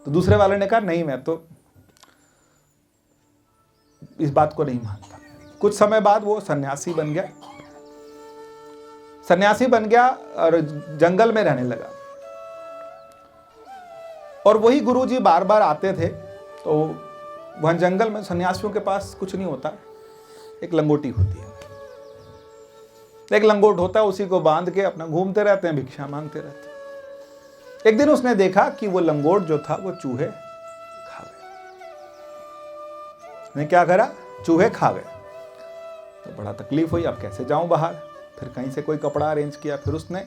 तो दूसरे वाले ने कहा, नहीं मैं तो इस बात को नहीं मानता। कुछ समय बाद वो सन्यासी बन गया, सन्यासी बन गया और जंगल में रहने लगा। और वही गुरुजी बार बार आते थे, तो वहां जंगल में सन्यासियों के पास कुछ नहीं होता, एक लंगोटी होती है, एक लंगोट होता है, उसी को बांध के अपना घूमते रहते हैं, भिक्षा मांगते रहते हैं। एक दिन उसने देखा कि वो लंगोट जो था वो चूहे खा गए। उसने क्या करा? चूहे खा गए। तो बड़ा तकलीफ हुई, अब कैसे जाऊं बाहर? फिर कहीं से कोई कपड़ा अरेंज किया, फिर उसने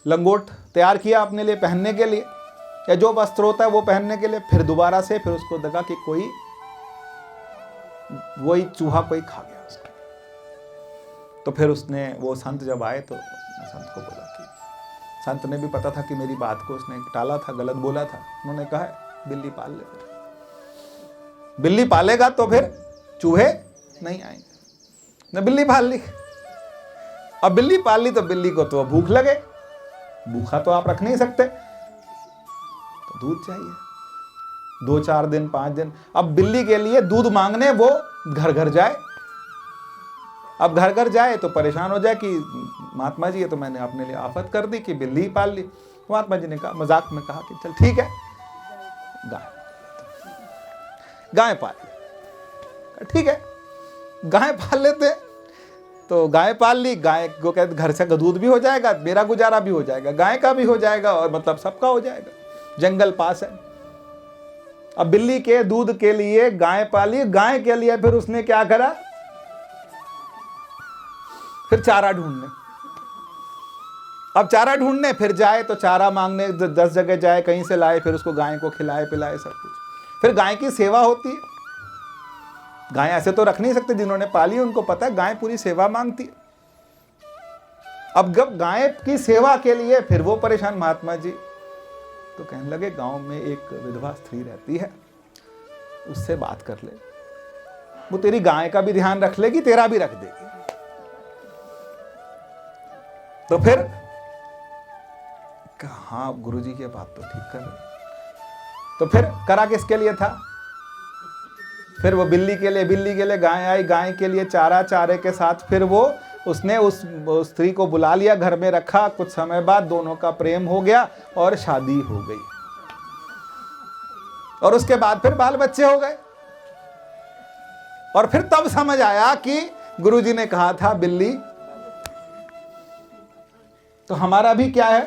लंगोट तैयार किया अपने लिए पहनने के लिए, या जो वस्त्र होता है वो पहनने के लिए। फिर दोबारा से फिर उसको लगा कि कोई वही चूहा कोई खा गया उसको। तो फिर उसने, वो संत जब आए तो संत को बोला कि संत ने भी पता था कि मेरी बात को उसने टाला था, गलत बोला था। उन्होंने कहा, बिल्ली पाल ले, फिर बिल्ली पालेगा तो फिर चूहे नहीं आएंगे। ने बिल्ली पाल ली। अब बिल्ली पाल ली तो बिल्ली को तो भूख लगे, भूखा तो आप रख नहीं सकते, तो दूध चाहिए। 2-4 दिन 5 दिन, अब बिल्ली के लिए दूध मांगने वो घर घर जाए। अब घर घर जाए तो परेशान हो जाए कि महात्मा जी ये तो मैंने अपने लिए आफत कर दी कि बिल्ली पाल ली। महात्मा जी ने कहा, मजाक में कहा कि चल ठीक है, गाय पाल ले। ठीक है, गाय पाल लेते। तो गाय पाल ली, गाय को कहते घर से दूध भी हो जाएगा, मेरा गुजारा भी हो जाएगा, गाय का भी हो जाएगा, और मतलब सबका हो जाएगा, जंगल पास है। अब बिल्ली के दूध के लिए गाय पाली, गाय के लिए फिर उसने क्या करा? फिर चारा ढूंढने। अब चारा ढूंढने फिर जाए तो चारा मांगने 10 जगह जाए, कहीं से लाए, फिर उसको गाय को खिलाए पिलाए सब कुछ। फिर गाय की सेवा होती है। गाय ऐसे तो रख नहीं सकते, जिन्होंने पाली उनको पता है गाय पूरी सेवा मांगती है। अब जब गाय की सेवा के लिए फिर वो परेशान महात्मा जी, तो कहने लगे गांव में एक विधवा स्त्री रहती है, उससे बात कर ले, वो तेरी गाय का भी ध्यान रख लेगी, तेरा भी रख देगी। तो फिर कहा, हाँ गुरुजी की बात तो ठीक कर रहे। तो फिर करा किसके लिए था? फिर वो बिल्ली के लिए गाय आई, गाय के लिए चारा, चारे के साथ फिर वो उसने उस स्त्री को बुला लिया, घर में रखा। कुछ समय बाद दोनों का प्रेम हो गया और शादी हो गई, और उसके बाद फिर बाल बच्चे हो गए। और फिर तब समझ आया कि गुरुजी ने कहा था बिल्ली। तो हमारा भी क्या है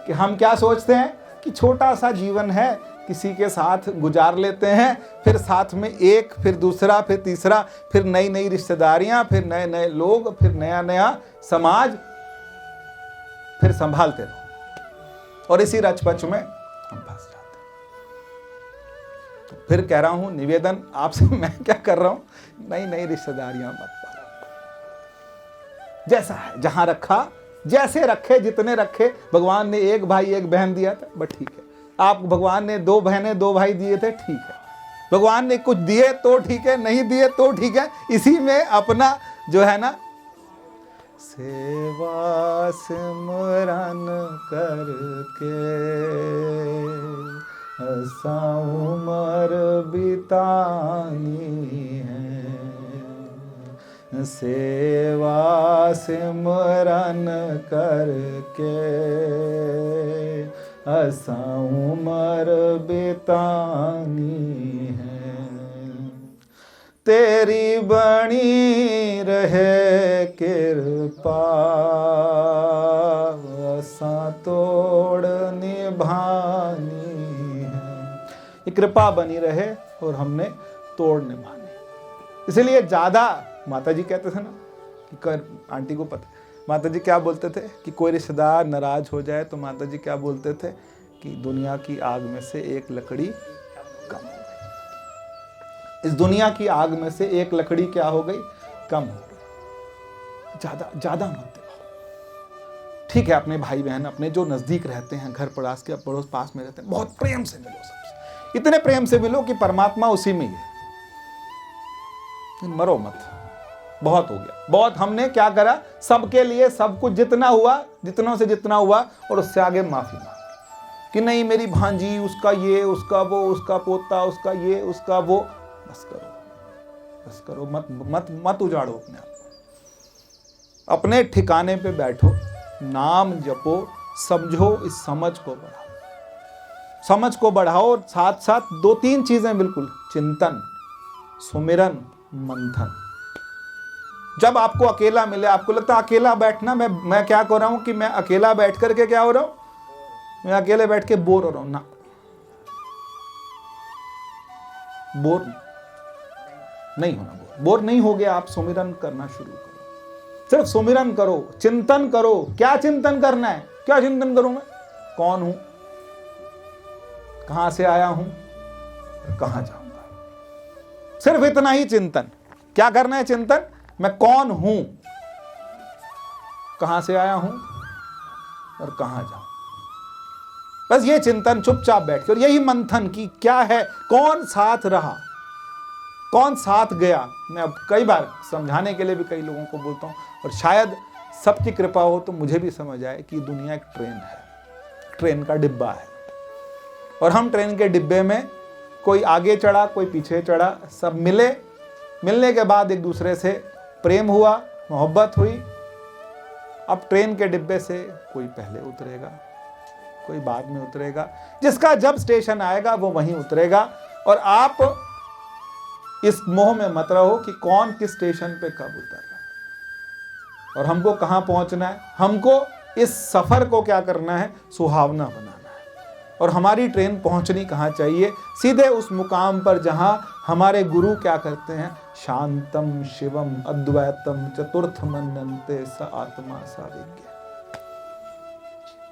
कि हम क्या सोचते हैं कि छोटा सा जीवन है, किसी के साथ गुजार लेते हैं, फिर साथ में एक, फिर दूसरा, फिर तीसरा, फिर नई नई रिश्तेदारियां, फिर नए नए लोग, फिर नया नया समाज, फिर संभालते रहो और इसी रचपच में हम फंस जाते हैं। तो फिर कह रहा हूं, निवेदन आपसे मैं क्या कर रहा हूं, नई नई रिश्तेदारियां मत पालो। जैसा है, जहां रखा, जैसे रखे, जितने रखे। भगवान ने एक भाई एक बहन दिया था, बस ठीक है। आप भगवान ने दो बहनें दो भाई दिए थे, ठीक है। भगवान ने कुछ दिए तो ठीक है, नहीं दिए तो ठीक है। इसी में अपना जो है ना, सेवा सिमरन करके ऐसा उम्र बितानी है, सेवा सिमरन करके ऐसा उम्र बितानी है। तेरी बनी रहे कृपा, ऐसा तोड़ निभानी है। ये कृपा बनी रहे और हमने तोड़ निभानी। इसलिए ज्यादा, माता जी कहते थे ना कि आंटी को पता, माता जी क्या बोलते थे कि कोई रिश्तेदार नाराज हो जाए तो माता जी क्या बोलते थे कि दुनिया की आग में से एक लकड़ी कम हो गई। इस दुनिया की आग में से एक लकड़ी क्या हो गई, कम हो गई। ज्यादा मत दबाओ। ठीक है, अपने भाई बहन, अपने जो नजदीक रहते हैं, घर पड़ोस के पड़ोस पास में रहते हैं, बहुत प्रेम से मिलो सबसे। इतने प्रेम से मिलो कि परमात्मा उसी में ही है। मरो मत, बहुत हो गया। बहुत हमने क्या करा, सबके लिए सब कुछ जितना हुआ, जितनों से जितना हुआ, और उससे आगे माफी मांगी कि नहीं मेरी भांजी, उसका ये, उसका वो, उसका पोता, उसका ये, उसका वो। बस करो, बस करो, मत मत मत उजाड़ो अपने आप को। अपने ठिकाने पे बैठो, नाम जपो, समझो, इस समझ को बढ़ाओ। समझ को बढ़ाओ, साथ साथ दो तीन चीजें बिल्कुल, चिंतन, सुमिरन, मंथन। जब आपको अकेला मिले, आपको लगता है अकेला बैठना, मैं क्या कर रहा हूं कि मैं अकेला बैठ करके क्या हो रहा हूं, मैं अकेले बैठ के बोर हो रहा हूं ना, बोर नहीं होना। बोर नहीं हो गया, आप सुमिरन करना शुरू करो। सिर्फ सुमिरन करो, चिंतन करो। क्या चिंतन करना है, क्या चिंतन करूं मैं, कौन हूं, कहां से आया हूं, कहां जाऊंगा। सिर्फ इतना ही चिंतन। क्या करना है चिंतन, मैं कौन हूं, कहां से आया हूं और कहां जाऊं। बस ये चिंतन, चुपचाप बैठकर यही मंथन की क्या है, कौन साथ रहा, कौन साथ गया। मैं अब कई बार समझाने के लिए भी कई लोगों को बोलता हूं, और शायद सबकी कृपा हो तो मुझे भी समझ आए कि दुनिया एक ट्रेन है, ट्रेन का डिब्बा है, और हम ट्रेन के डिब्बे में, कोई आगे चढ़ा, कोई पीछे चढ़ा, सब मिले। मिलने के बाद एक दूसरे से प्रेम हुआ, मोहब्बत हुई। अब ट्रेन के डिब्बे से कोई पहले उतरेगा, कोई बाद में उतरेगा। जिसका जब स्टेशन आएगा वो वहीं उतरेगा। और आप इस मोह में मत रहो कि कौन किस स्टेशन पे कब उतर रहा है और हमको कहां पहुंचना है। हमको इस सफर को क्या करना है, सुहावना बनाना है। और हमारी ट्रेन पहुंचनी कहां चाहिए, सीधे उस मुकाम पर जहां हमारे गुरु क्या करते हैं, शांतम शिवम अद्वैतम चतुर्थ मनन्ते स आत्मा सा विज्ञ।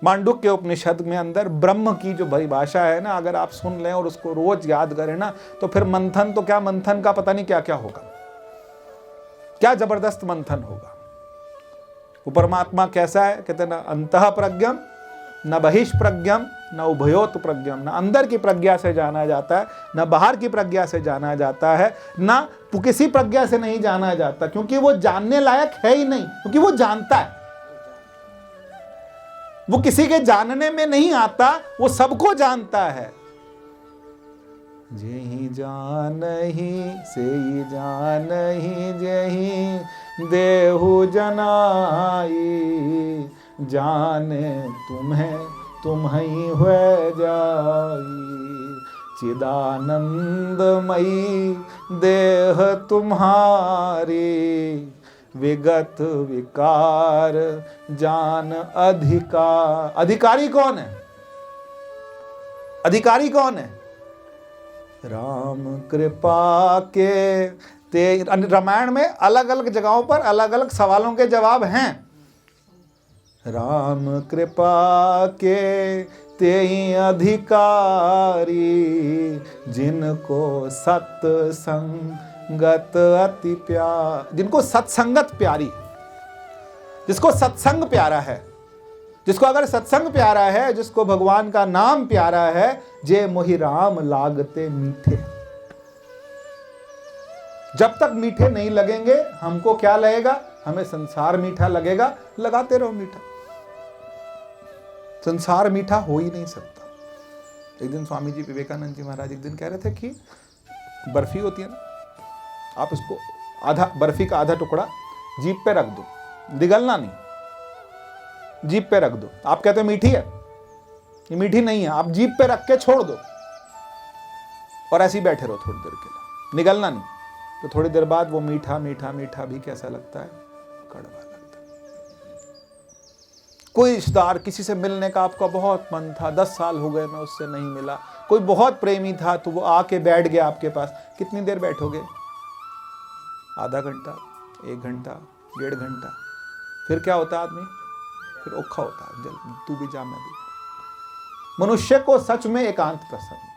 मांडुक्य उपनिषद में अंदर ब्रह्म की जो परिभाषा है ना, अगर आप सुन लें और उसको रोज याद करें ना, तो फिर मंथन तो क्या, मंथन का पता नहीं क्या क्या होगा, क्या जबरदस्त मंथन होगा। वो परमात्मा कैसा है, कहते हैं ना, अंतः प्रज्ञम न बहिष्प्रज्ञम न उभयोत प्रज्ञम। न अंदर की प्रज्ञा से जाना जाता है, न बाहर की प्रज्ञा से जाना जाता है, न किसी प्रज्ञा से नहीं जाना जाता, क्योंकि वो जानने लायक है ही नहीं, क्योंकि वो जानता है। वो किसी के जानने में नहीं आता, वो सबको जानता है। जेहि जानहि सेहि जानहि, जेहि देहु जनाई, जाने तुम्हें तुम्हीं हुए जाई। चिदानंदमयी देह तुम्हारी, विगत विकार जान अधिकार। अधिकारी कौन है? अधिकारी कौन है? राम कृपा के ते। रामायण में अलग अलग जगहों पर अलग अलग सवालों के जवाब हैं। राम कृपा के तेई अधिकारी, जिनको सत्संगत अति प्यार। जिनको सत्संगत प्यारी है, जिसको सत्संग प्यारा है, जिसको अगर सत्संग प्यारा है, जिसको भगवान का नाम प्यारा है, जे मोहि राम लागते मीठे। जब तक मीठे नहीं लगेंगे हमको क्या लगेगा? हमें संसार मीठा लगेगा। लगाते रहो मीठा। संसार मीठा हो ही नहीं सकता। एक दिन स्वामी जी विवेकानंद जी महाराज एक दिन कह रहे थे कि बर्फी होती है ना, आप इसको आधा, बर्फी का आधा टुकड़ा जीभ पे रख दो, निगलना नहीं, जीभ पे रख दो। आप कहते हो मीठी है, ये मीठी नहीं है। आप जीभ पे रख के छोड़ दो और ऐसे ही बैठे रहो थोड़ी देर के लिए, निगलना नहीं। तो थोड़ी देर बाद वो मीठा मीठा मीठा भी कैसा लगता है? कड़वा लगता है। कोई रिश्तेदार, किसी से मिलने का आपका बहुत मन था, 10 साल हो गए मैं उससे नहीं मिला। कोई बहुत प्रेमी था तो वो आके बैठ गया आपके पास। कितनी देर बैठोगे? आधा घंटा, 1 घंटा, 1.5 घंटा। फिर क्या होता है आदमी? फिर औखा होता है, जल तू भी जा मैं भी। मनुष्य को सच में एकांत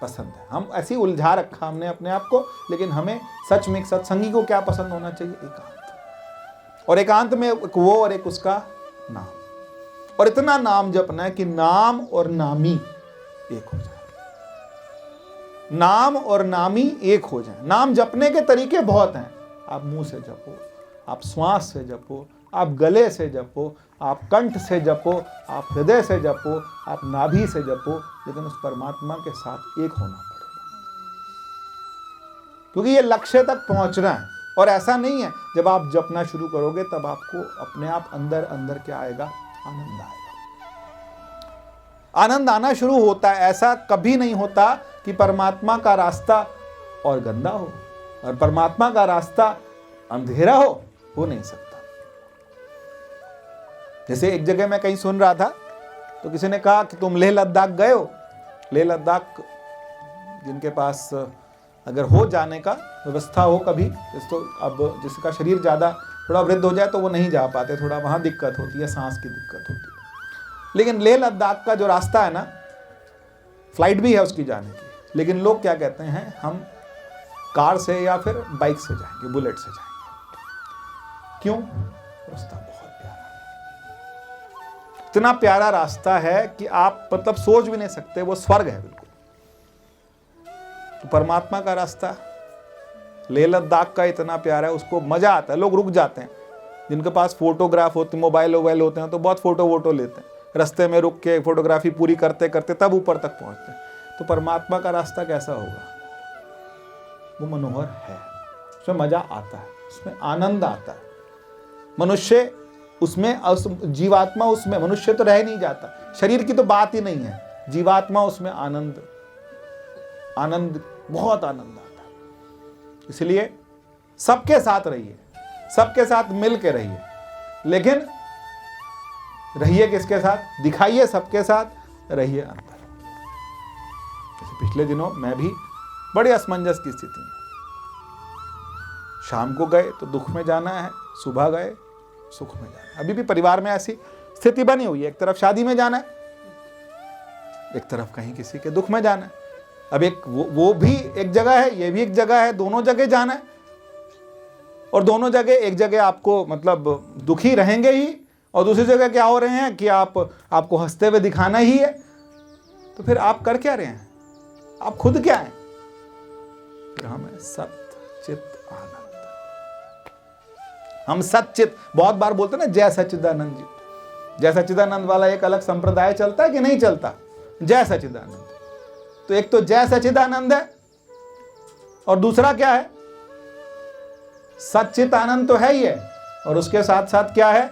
पसंद है। हम ऐसी उलझा रखा हमने अपने आप को, लेकिन हमें सच में सत्संगी को क्या पसंद होना चाहिए? एकांत। और एकांत में एक वो और एक उसका नाम, और इतना नाम जपना है कि नाम और नामी एक हो जाए। नाम और नामी एक हो जाए। नाम जपने के तरीके बहुत हैं। आप मुंह से जपो, आप श्वास से जपो, आप गले से जपो, आप कंठ से जपो, आप हृदय से जपो, आप नाभि से जपो, लेकिन उस परमात्मा के साथ एक होना पड़ेगा, क्योंकि ये लक्ष्य तक पहुंचना है। और ऐसा नहीं है जब आप जपना शुरू करोगे तब आपको अपने आप अंदर अंदर क्या आएगा? आनंद आएगा। आनंद आना शुरू होता है। ऐसा कभी नहीं होता कि परमात्मा का रास्ता और गंदा हो और परमात्मा का रास्ता अंधेरा हो नहीं सकता। जैसे एक जगह मैं कहीं सुन रहा था तो किसी ने कहा कि तुम लेह लद्दाख गए हो? लेह लद्दाख जिनके पास अगर हो जाने का व्यवस्था हो कभी, तो अब जिसका शरीर ज़्यादा थोड़ा वृद्ध हो जाए तो वो नहीं जा पाते, थोड़ा वहाँ दिक्कत होती है, सांस की दिक्कत होती है। लेकिन लेह लद्दाख का जो रास्ता है ना, फ्लाइट भी है उसकी जाने की, लेकिन लोग क्या कहते हैं, हम कार से या फिर बाइक से जाएंगे, बुलेट से जाएंगे। क्यों? रास्ता बहुत प्यारा है। इतना प्यारा रास्ता है कि आप मतलब सोच भी नहीं सकते, वो स्वर्ग है बिल्कुल। तो परमात्मा का रास्ता लेह लद्दाख का इतना प्यारा है, उसको मजा आता है। लोग रुक जाते हैं, जिनके पास फोटोग्राफ होते, मोबाइल होते हैं तो बहुत फोटो लेते हैं, रास्ते में रुक के फोटोग्राफी पूरी करते करते तब ऊपर तक पहुंचते हैं। तो परमात्मा का रास्ता कैसा होगा? वो मनोहर है, उसमें मजा आता है, उसमें आनंद आता है। मनुष्य उसमें, जीवात्मा उसमें, मनुष्य तो रह नहीं जाता, शरीर की तो बात ही नहीं है, जीवात्मा उसमें आनंद बहुत आनंद आता है। इसलिए सबके साथ रहिए, सबके साथ मिल के रहिए, लेकिन रहिए किसके साथ? दिखाइए सबके साथ, रहिए अंदर। जैसे पिछले दिनों मैं भी बड़े असमंजस की स्थिति में, शाम को गए तो दुख में जाना है, सुबह गए सुख में जाना है। अभी भी परिवार में ऐसी स्थिति बनी हुई है, एक तरफ शादी में जाना है, एक तरफ कहीं किसी के दुख में जाना है। अब एक वो भी एक जगह है, ये भी एक जगह है, दोनों जगह जाना है। और दोनों जगह, एक जगह आपको मतलब दुखी रहेंगे ही, और दूसरी जगह क्या हो रहे हैं कि आपको हंसते हुए दिखाना ही है। तो फिर आप कर क्या रहे हैं? आप खुद क्या हैं? हम सच्चित आनंद। हम सच्चित, बहुत बार बोलते हैं ना जय सच्चिदानंद जी। जय सच्चिदानंद वाला एक अलग संप्रदाय चलता है कि नहीं चलता? जय सच्चिदानंद। तो एक तो जय सच्चिदानंद है और दूसरा क्या है? सच्चित आनंद तो है ही है, और उसके साथ साथ क्या है,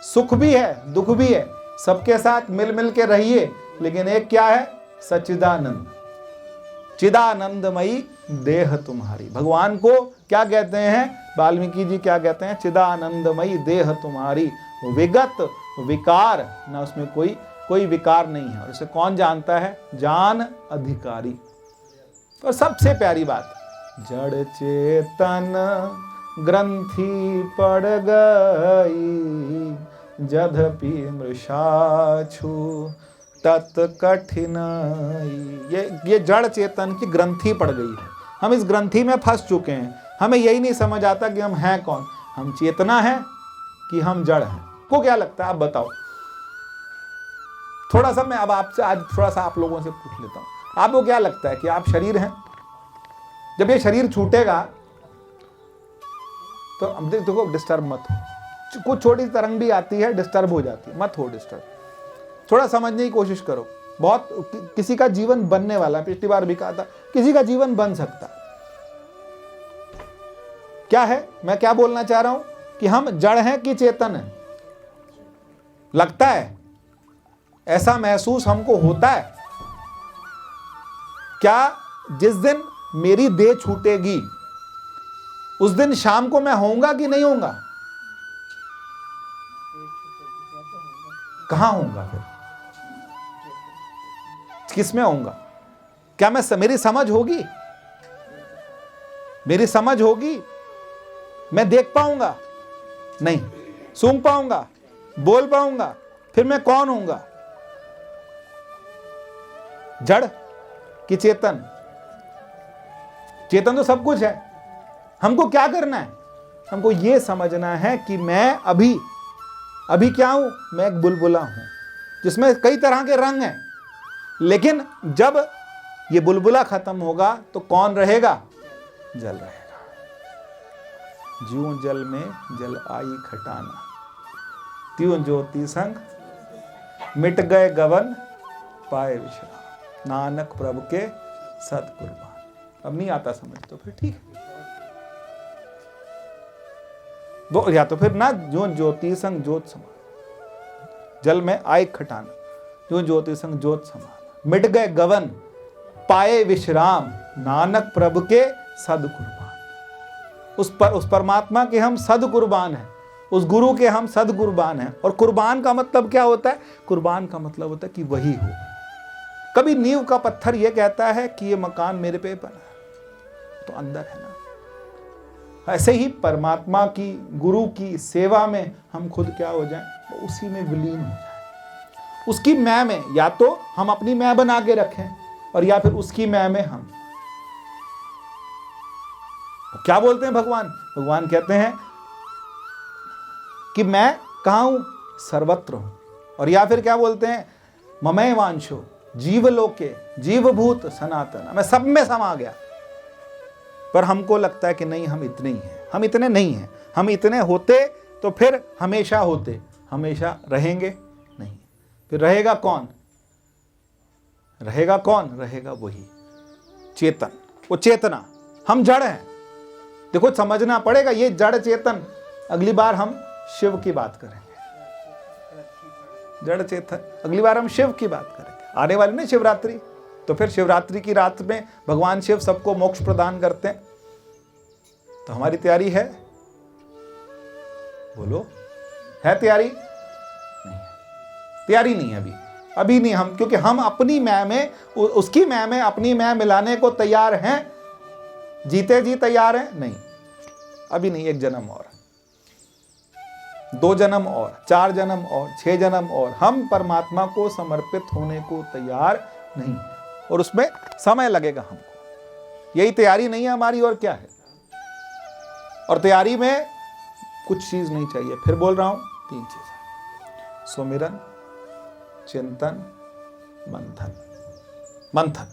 सुख भी है, दुख भी है, सबके साथ मिल मिल के रहिए। लेकिन एक क्या है, सच्चिदानंद, चिदानंदमयी देह तुम्हारी। भगवान को क्या कहते हैं, वाल्मीकि जी क्या कहते हैं, चिदानंदमयी देह तुम्हारी, विगत विकार ना, उसमें कोई विकार नहीं है। और इसे कौन जानता है, जान अधिकारी। और सबसे प्यारी बात, जड़ चेतन ग्रंथि पड़ गई, जदपि मृषाछु तत् कठिनाई। ये जड़ चेतन की ग्रंथि पड़ गई है, हम इस ग्रंथि में फंस चुके हैं। हमें यही नहीं समझ आता कि हम हैं कौन, हम चेतना है कि हम जड़ हैं। को क्या लगता है, आप बताओ। थोड़ा सा मैं अब आपसे आज थोड़ा सा आप लोगों से पूछ लेता हूं, आपको क्या लगता है कि आप शरीर हैं? जब ये शरीर छूटेगा तो अब देखो, डिस्टर्ब मत हो, कुछ छोटी तरंग भी आती है, डिस्टर्ब हो जाती है, मत हो डिस्टर्ब। थोड़ा समझने की कोशिश करो। बहुत किसी का जीवन बनने वाला है, पिछली बार भी कहा था, किसी का जीवन बन सकता है। क्या है, मैं क्या बोलना चाह रहा हूं कि हम जड़ हैं कि चेतन हैं? लगता है, ऐसा महसूस हमको होता है क्या? जिस दिन मेरी देह छूटेगी उस दिन शाम को मैं होऊंगा कि नहीं होऊंगा? कहां होऊंगा फिर, किसमें होऊंगा? क्या मेरी समझ होगी? मेरी समझ होगी? मैं देख पाऊंगा? नहीं। सूंघ पाऊंगा? बोल पाऊंगा? फिर मैं कौन होऊंगा, जड़ कि चेतन? चेतन तो सब कुछ है। हमको क्या करना है, हमको यह समझना है कि मैं अभी क्या हूं, मैं एक बुलबुला हूं जिसमें कई तरह के रंग हैं। लेकिन जब ये बुलबुला खत्म होगा तो कौन रहेगा, जल रहेगा। ज्यों जल में जल आई खटाना, त्यों ज्योति संग मिट गए गवन पाए विश्राम, नानक प्रभु के सतकुर्बान। अब नहीं आता समझ तो फिर ठीक है, वो या तो फिर ना, जो ज्योति संग ज्योत समान, जल में आए खटाना, जो ज्योति संग ज्योत समान, मिट गए गवन पाए विश्राम, नानक प्रभु के सदकुर्बान। उस परमात्मा के हम सदकुर्बान हैं, उस गुरु के हम सदकुर्बान हैं। और कुर्बान का मतलब क्या होता है, कुर्बान का मतलब होता है कि वही हो। कभी नींव का पत्थर यह कहता है कि ये मकान मेरे पे बना तो अंदर है ना। ऐसे ही परमात्मा की, गुरु की सेवा में हम खुद क्या हो जाएं, तो उसी में विलीन हो जाएं, उसकी मैं में। या तो हम अपनी मैं बना के रखें और या फिर उसकी मैं में हम। तो क्या बोलते हैं भगवान कहते हैं कि मैं कहां हूं, सर्वत्र हूं। और या फिर क्या बोलते हैं, ममय वांशो जीवलोके जीवभूत सनातन, मैं सब में समा गया। पर हमको लगता है कि नहीं, हम इतने ही हैं। हम इतने नहीं हैं। हम इतने होते तो फिर हमेशा होते, हमेशा रहेंगे नहीं। फिर रहेगा कौन, रहेगा वही चेतन, वो चेतना। हम जड़ हैं, देखो समझना पड़ेगा ये जड़ चेतन। अगली बार हम शिव की बात करेंगे, जड़ चेतन अगली बार हम शिव की बात करेंगे। आने वाली ना शिवरात्रि, तो फिर शिवरात्रि की रात में भगवान शिव सबको मोक्ष प्रदान करते हैं। तो हमारी तैयारी है, बोलो है तैयारी? नहीं, तैयारी नहीं है अभी नहीं हम, क्योंकि हम अपनी मैं में, उसकी मैं में अपनी मैं मिलाने को तैयार हैं। जीते जी तैयार हैं? नहीं, अभी नहीं। 1 जन्म और, 2 जन्म और, 4 जन्म और, 6 जन्म और, हम परमात्मा को समर्पित होने को तैयार नहीं। और उसमें समय लगेगा हमको। यही तैयारी नहीं है हमारी, और क्या है? और तैयारी में कुछ चीज नहीं चाहिए। फिर बोल रहा हूं, 3 चीज: सुमिरन, चिंतन, मंथन।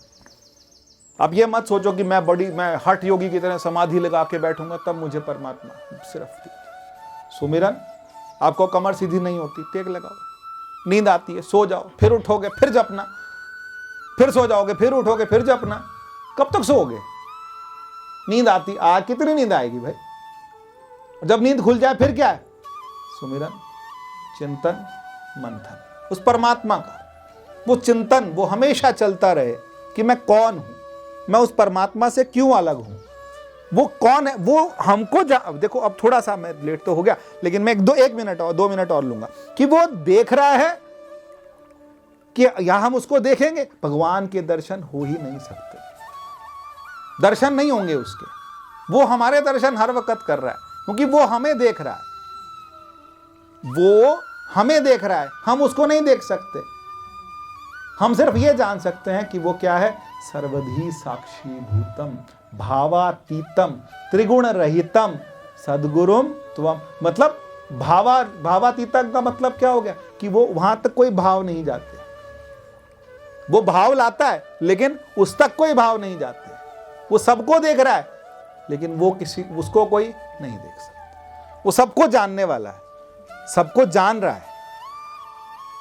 अब ये मत सोचो कि मैं हठ योगी की तरह समाधि लगा के बैठूंगा तब मुझे परमात्मा। सिर्फ सुमिरन, आपको कमर सीधी नहीं होती, टेक लगाओ, नींद आती है, सो जाओ, फिर उठोगे, फिर जपना, फिर सो जाओगे, फिर उठोगे, फिर जपना। कब तक सोओगे? नींद आती, कितनी नींद आएगी भाई? जब नींद खुल जाए फिर क्या है? सुमिरन, चिंतन, मंथन, उस परमात्मा का वो चिंतन, वो हमेशा चलता रहे कि मैं कौन हूं, मैं उस परमात्मा से क्यों अलग हूं, वो कौन है, वो हमको देखो अब थोड़ा सा मैं लेट तो हो गया, लेकिन मैं 1 मिनट और 2 मिनट और लूंगा कि वो देख रहा है कि या हम उसको देखेंगे। भगवान के दर्शन हो ही नहीं सकते, दर्शन नहीं होंगे उसके, वो हमारे दर्शन हर वक्त कर रहा है क्योंकि वो हमें देख रहा है, वो हमें देख रहा है, हम उसको नहीं देख सकते। हम सिर्फ ये जान सकते हैं कि वो क्या है, सर्वधी साक्षी भूतम भावातीतम त्रिगुण रहितम सद्गुरुम त्वम। मतलब भावातीतम का मतलब क्या हो गया कि वो वहां तक कोई भाव नहीं जाते, वो भाव लाता है लेकिन उस तक कोई भाव नहीं जाते। वो सबको देख रहा है लेकिन वो उसको कोई नहीं देख सकता। वो सबको जानने वाला है, सबको जान रहा है,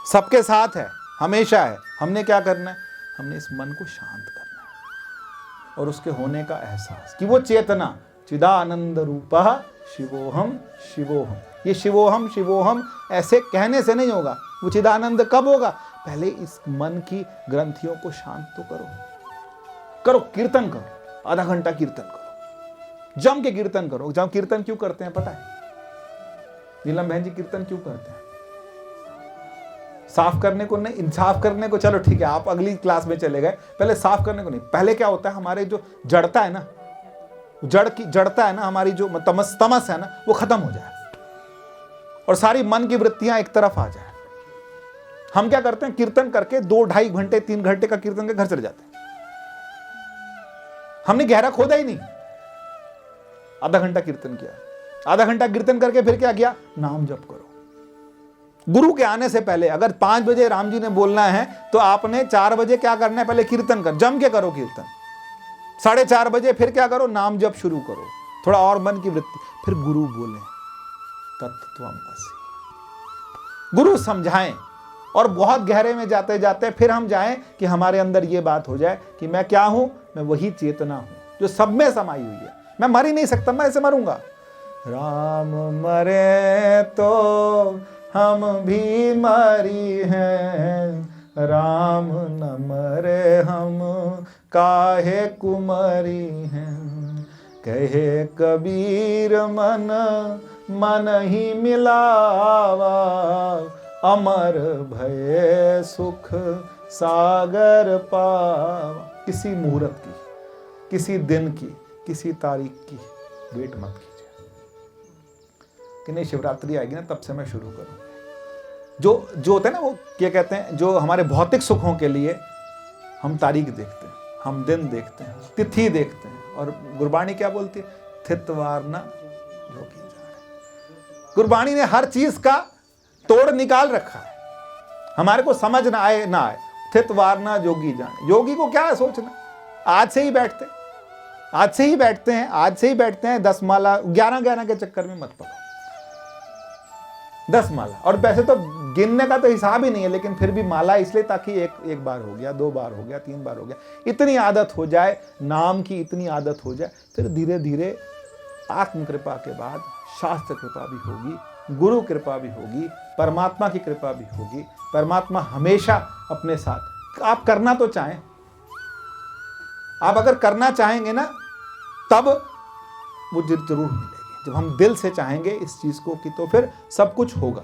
सबके साथ है, हमेशा है। हमने क्या करना है, हमने इस मन को शांत करना है और उसके होने का एहसास कि वो चेतना चिदानंद रूपः शिवोहम शिवोहम। ये शिवोहम शिवोहम ऐसे कहने से नहीं होगा, वो चिदानंद कब होगा, पहले इस मन की ग्रंथियों को शांत तो करो, कीर्तन करो, आधा घंटा कीर्तन करो, जम के कीर्तन करो। जम कीर्तन क्यों करते हैं पता है, नीलम बहन जी कीर्तन क्यों करते हैं? साफ करने को नहीं, साफ करने को चलो ठीक है, आप अगली क्लास में चले गए, पहले साफ करने को नहीं। पहले क्या होता है, हमारे जो जड़ता है ना, जड़ता है ना, हमारी जो तमस है ना, वो खत्म हो जाए और सारी मन की वृत्तियां एक तरफ आ जाए। हम क्या करते हैं, कीर्तन करके 2-2.5 घंटे 3 घंटे का कीर्तन के घर चले जाते हैं। हमने गहरा खोदा ही नहीं, आधा घंटा कीर्तन किया, आधा घंटा कीर्तन करके फिर क्या किया, नाम जप करो। गुरु के आने से पहले अगर 5 बजे राम जी ने बोलना है तो आपने 4 बजे क्या करना है, पहले कीर्तन कर, जम के करो कीर्तन। 4:30 बजे फिर क्या करो, नाम जप शुरू करो, थोड़ा और मन की वृत्ति, फिर गुरु बोले तत्त्वमसि, गुरु समझाएं और बहुत गहरे में जाते जाते फिर हम जाएं कि हमारे अंदर ये बात हो जाए कि मैं क्या हूं, मैं वही चेतना हूं जो सब में समाई हुई है। मैं मर ही नहीं सकता, मैं ऐसे मरूंगा। राम मरे तो हम भी मरी हैं, राम न मरे हम काहे कुमरी हैं। कहे कबीर मन ही मिलावा, अमर भये सुख सागर पावा। किसी मुहूर्त की, किसी दिन की, किसी तारीख की वेट मत कीजिए कि नहीं शिवरात्रि आएगी ना तब से मैं शुरू करूंगा। जो होते हैं ना, वो क्या कहते हैं, जो हमारे भौतिक सुखों के लिए हम तारीख देखते हैं, हम दिन देखते हैं, तिथि देखते हैं, और गुरबाणी क्या बोलती है, थितवार न योगी जाने। गुरबाणी ने हर चीज का तोड़ निकाल रखा है, हमारे को समझ ना आए ना आए, थितवार न योगी जाने। योगी को क्या है सोचना, आज से ही बैठते हैं, आज से ही बैठते हैं, आज से ही बैठते हैं। 10 माला 11 के चक्कर में मत पड़ो, 10 माला। और वैसे तो गिनने का तो हिसाब ही नहीं है, लेकिन फिर भी माला इसलिए ताकि एक बार हो गया, 2 बार हो गया, 3 बार हो गया, इतनी आदत हो जाए, नाम की इतनी आदत हो जाए, फिर धीरे धीरे आत्म कृपा के बाद शास्त्र कृपा भी होगी, गुरु कृपा भी होगी, परमात्मा की कृपा भी होगी। परमात्मा हमेशा अपने साथ, आप करना तो चाहें, आप अगर करना चाहेंगे ना तब वो जरूर मिलेगी। जब हम दिल से चाहेंगे इस चीज को कि तो फिर सब कुछ होगा,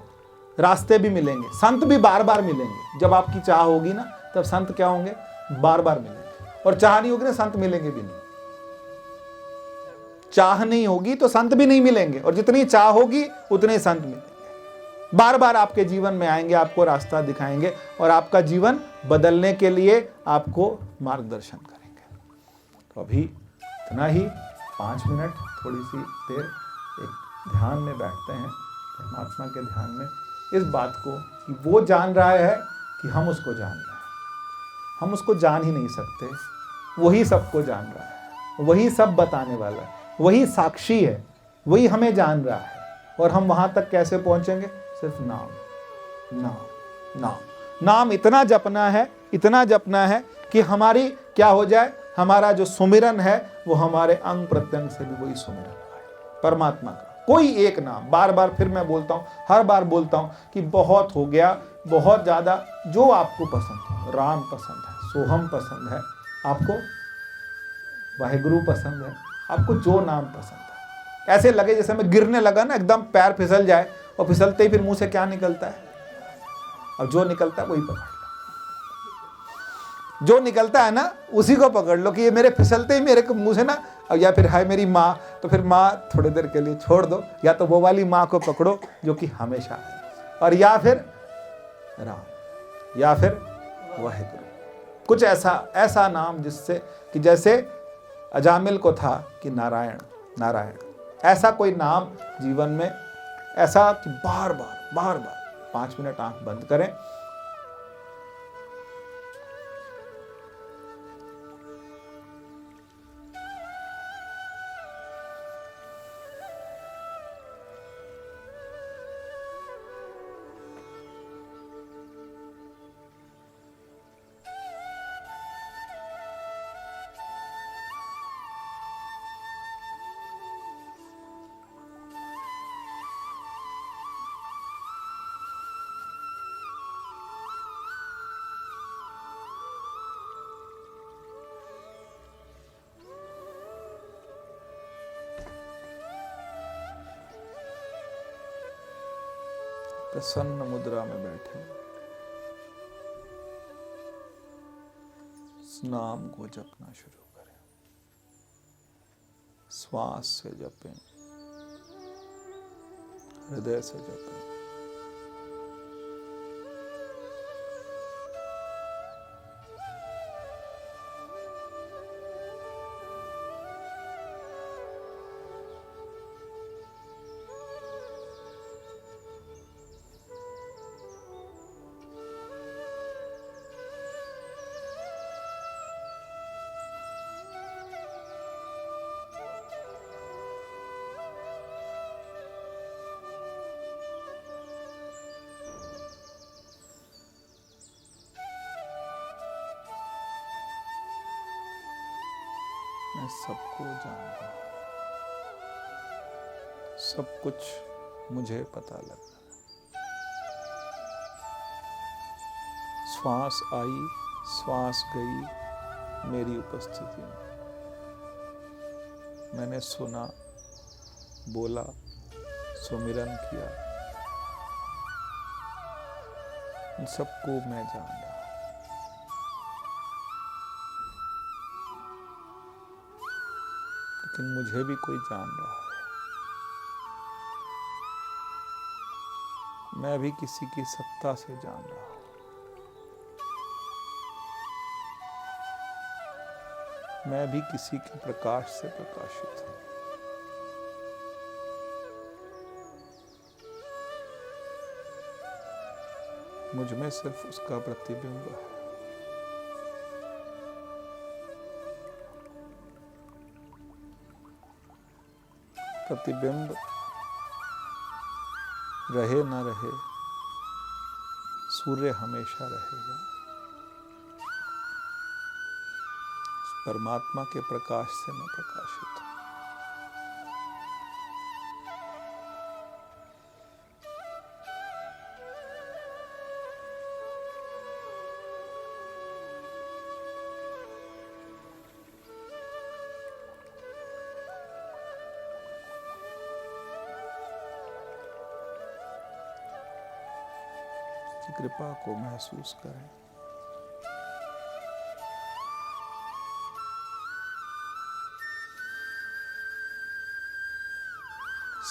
रास्ते भी मिलेंगे, संत भी बार बार मिलेंगे। जब आपकी चाह होगी ना तब संत क्या होंगे, बार बार मिलेंगे। और चाह नहीं होगी ना, संत मिलेंगे भी नहीं। चाह नहीं होगी तो संत भी नहीं मिलेंगे, और जितनी चाह होगी उतने संत मिलेंगे। बार बार आपके जीवन में आएंगे, आपको रास्ता दिखाएंगे और आपका जीवन बदलने के लिए आपको मार्गदर्शन करेंगे। तो अभी इतना ही, 5 मिनट थोड़ी सी देर एक ध्यान में बैठते हैं, परमात्मा के ध्यान में, इस बात को कि वो जान रहा है कि हम उसको जान रहे हैं। हम उसको जान ही नहीं सकते, वही सबको जान रहा है, वही सब बताने वाला है, वही साक्षी है, वही हमें जान रहा है। और हम वहां तक कैसे पहुंचेंगे, सिर्फ नाम नाम नाम नाम इतना जपना है, इतना जपना है कि हमारी क्या हो जाए, हमारा जो सुमिरन है वो हमारे अंग प्रत्यंग से भी वही सुमिरन है परमात्मा का। कोई एक नाम, बार बार फिर मैं बोलता हूं, हर बार बोलता हूं कि बहुत हो गया, बहुत ज्यादा, जो आपको पसंद है। राम पसंद है, सोहम पसंद है आपको, वाहेगुरु पसंद है आपको, जो नाम पसंद है। ऐसे लगे जैसे मैं गिरने लगा ना, एकदम पैर फिसल जाए, और फिसलते ही फिर मुंह से क्या निकलता है, और जो निकलता है वही पकड़ लो। जो निकलता है ना उसी को पकड़ लो कि ये मेरे फिसलते ही मेरे मुंह से ना, या फिर है मेरी माँ, तो फिर माँ थोड़ी देर के लिए छोड़ दो, या तो वो वाली माँ को पकड़ो जो कि हमेशा है, और या फिर राम, या फिर वाहेगुरु। कुछ ऐसा नाम जिससे कि जैसे अजामिल को था कि नारायण नारायण, ऐसा कोई नाम जीवन में, ऐसा कि बार बार 5 मिनट आंख बंद करें, प्रसन्न मुद्रा में बैठे इस नाम को जपना शुरू करें। श्वास से जपें, हृदय से जपें। मैं सबको जानता हूं, सब कुछ मुझे पता लगा। श्वास आई, श्वास गई मेरी उपस्थिति में। मैंने सुना, बोला, सुमिरन किया, इन सबको मैं जान रहा। लेकिन मुझे भी कोई जान रहा है। मैं भी किसी की सत्ता से जान रहा हूं। मैं भी किसी के प्रकाश से प्रकाशित हूं। मुझ में सिर्फ उसका प्रतिबिंब है। प्रतिबिंब रहे न रहे, सूर्य हमेशा रहेगा। परमात्मा के प्रकाश से मैं प्रकाशित हूं। कृपा को महसूस करें।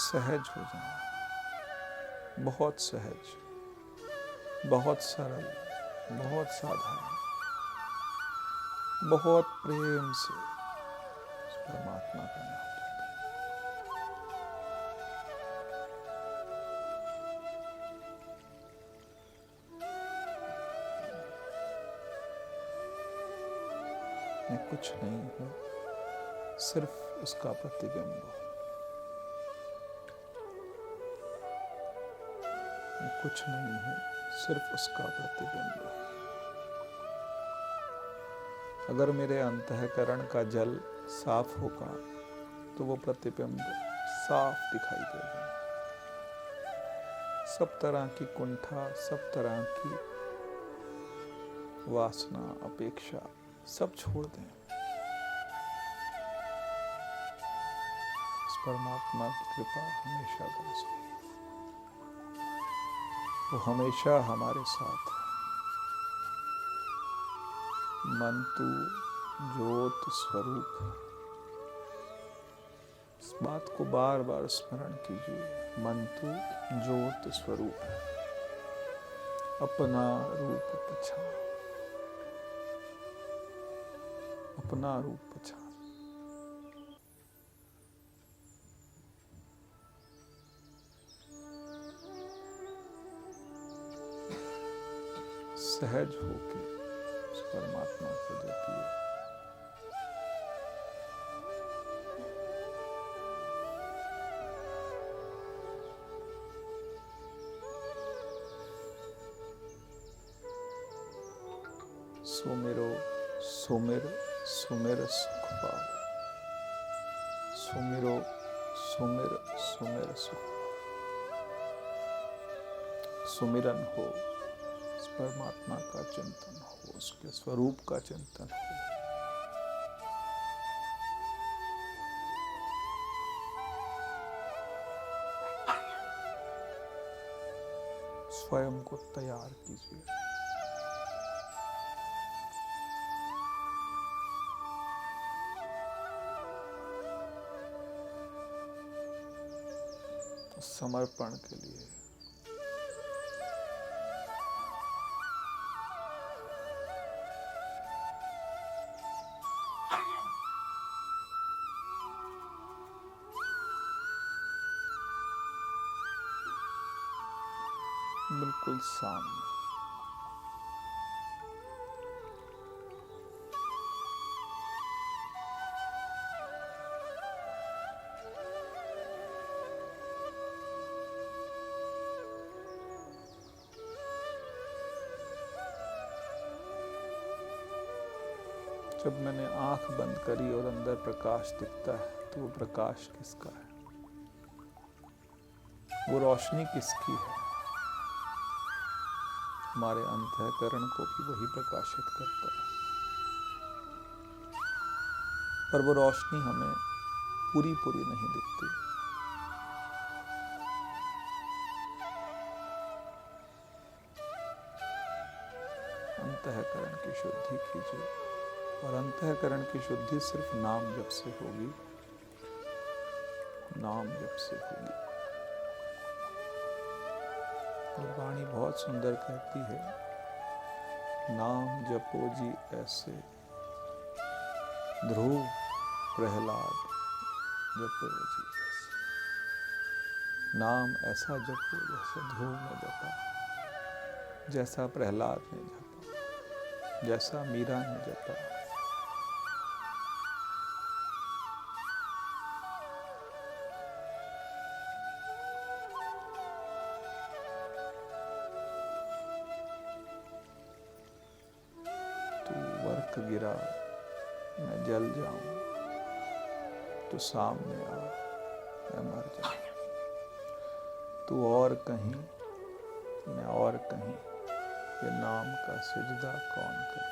सहज हो जाएं, बहुत सहज, बहुत सरल, बहुत साधारण, बहुत प्रेम से परमात्मा का नाम। मैं कुछ नहीं हूं, सिर्फ उसका प्रतिबिंब हूं। मैं कुछ नहीं हूं, सिर्फ उसका प्रतिबिंब हूं। अगर मेरे अंतःकरण का जल साफ होगा तो वो प्रतिबिंब साफ दिखाई देगा। सब तरह की कुंठा, सब तरह की वासना, अपेक्षा सब छोड़ दें। इस परमात्मा की कृपा हमेशा बरसे। वो हमेशा हमारे साथ है। मन तू ज्योत स्वरूप है। इस बात को बार बार स्मरण कीजिए। मन तू ज्योत स्वरूप है, अपना रूप पछान, अपना रूप पछान। सहज होके उस परमात्मा को जपिए। सुमिरो सुमिर सुमिर सुख पाओ। सुमिरो सुमिर सुमिर सुख पाओ। सुमिरन हो, उस परमात्मा का चिंतन हो, उसके स्वरूप का चिंतन हो। स्वयं को तैयार कीजिए। समर्पण के लिए। बिल्कुल सामने। जब मैंने आंख बंद करी और अंदर प्रकाश दिखता है, तो वो प्रकाश किसका है? वो रोशनी किसकी है? हमारे अंतःकरण को भी वही प्रकाशित करता है। पर वो रोशनी हमें पूरी पूरी नहीं दिखती। अंतःकरण की शुद्धि कीजिए। और अंतःकरण की शुद्धि सिर्फ नाम जप से होगी। नाम जप से होगी। और वाणी बहुत सुंदर कहती है, नाम जपो जी ऐसे ध्रुव प्रहलाद जपो जी ऐसे। नाम ऐसा जपो जैसे ध्रुव ने जपा, जैसा प्रहलाद ने जपा, जैसा मीरा ने जपा। वर्क गिरा मैं जल जाऊं, तो सामने आ मैं मर जाऊं। तू और कहीं मैं और कहीं, ये नाम का सिजदा कौन करे।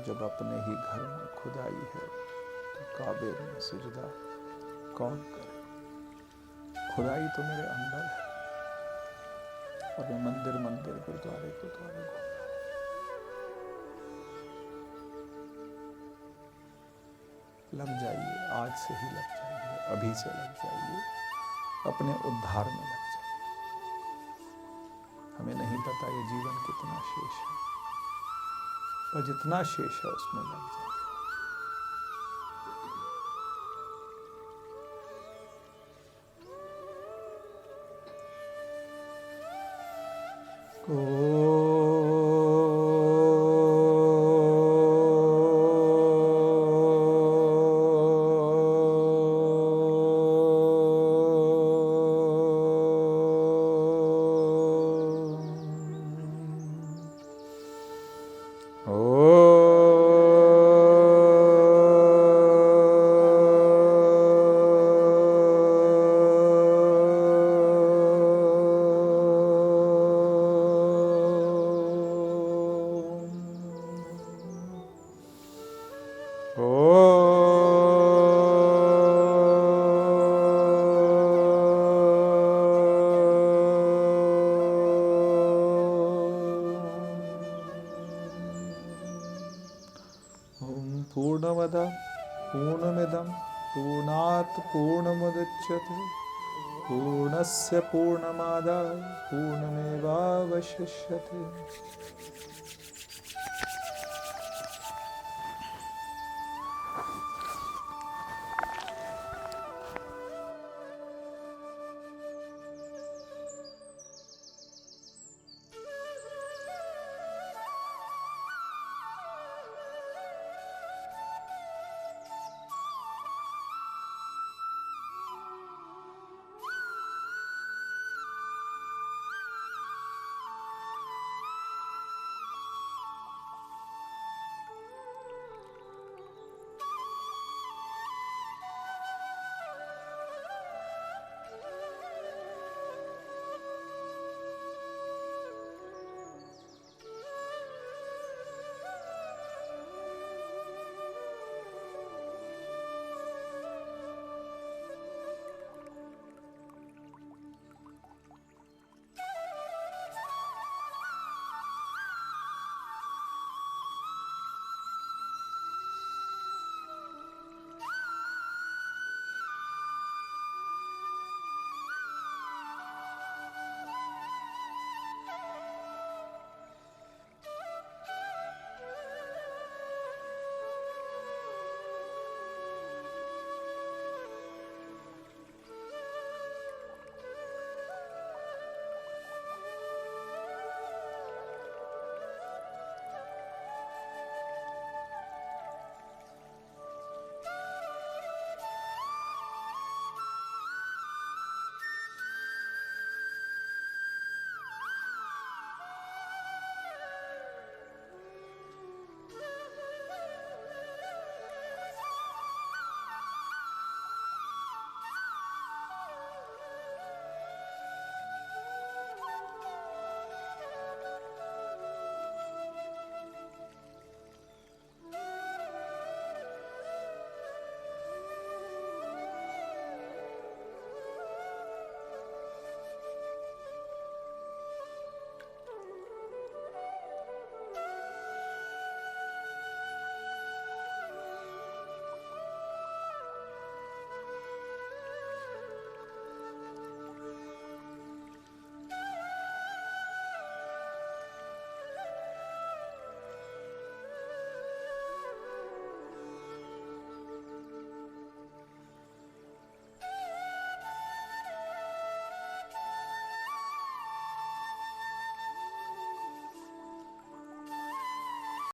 जब अपने ही घर में खुदाई है, तो काबे में सिजदा कौन करे। खुदाई तो मेरे अंदर है, और मैं मंदिर मंदिर गुरुद्वारे गुरुद्वारे घूम। लग जाइए, आज से ही लग जाइए, अभी से लग जाइए, अपने उद्धार में लग जाइए। हमें नहीं पता ये जीवन कितना शेष है, पर जितना शेष है उसमें लग जाइए। पूर्णमद पूर्णमिदं पूर्णात् पूर्णमुदच्यते पूर्णस्य पूर्णमादाय पूर्णमेवावशिष्यते।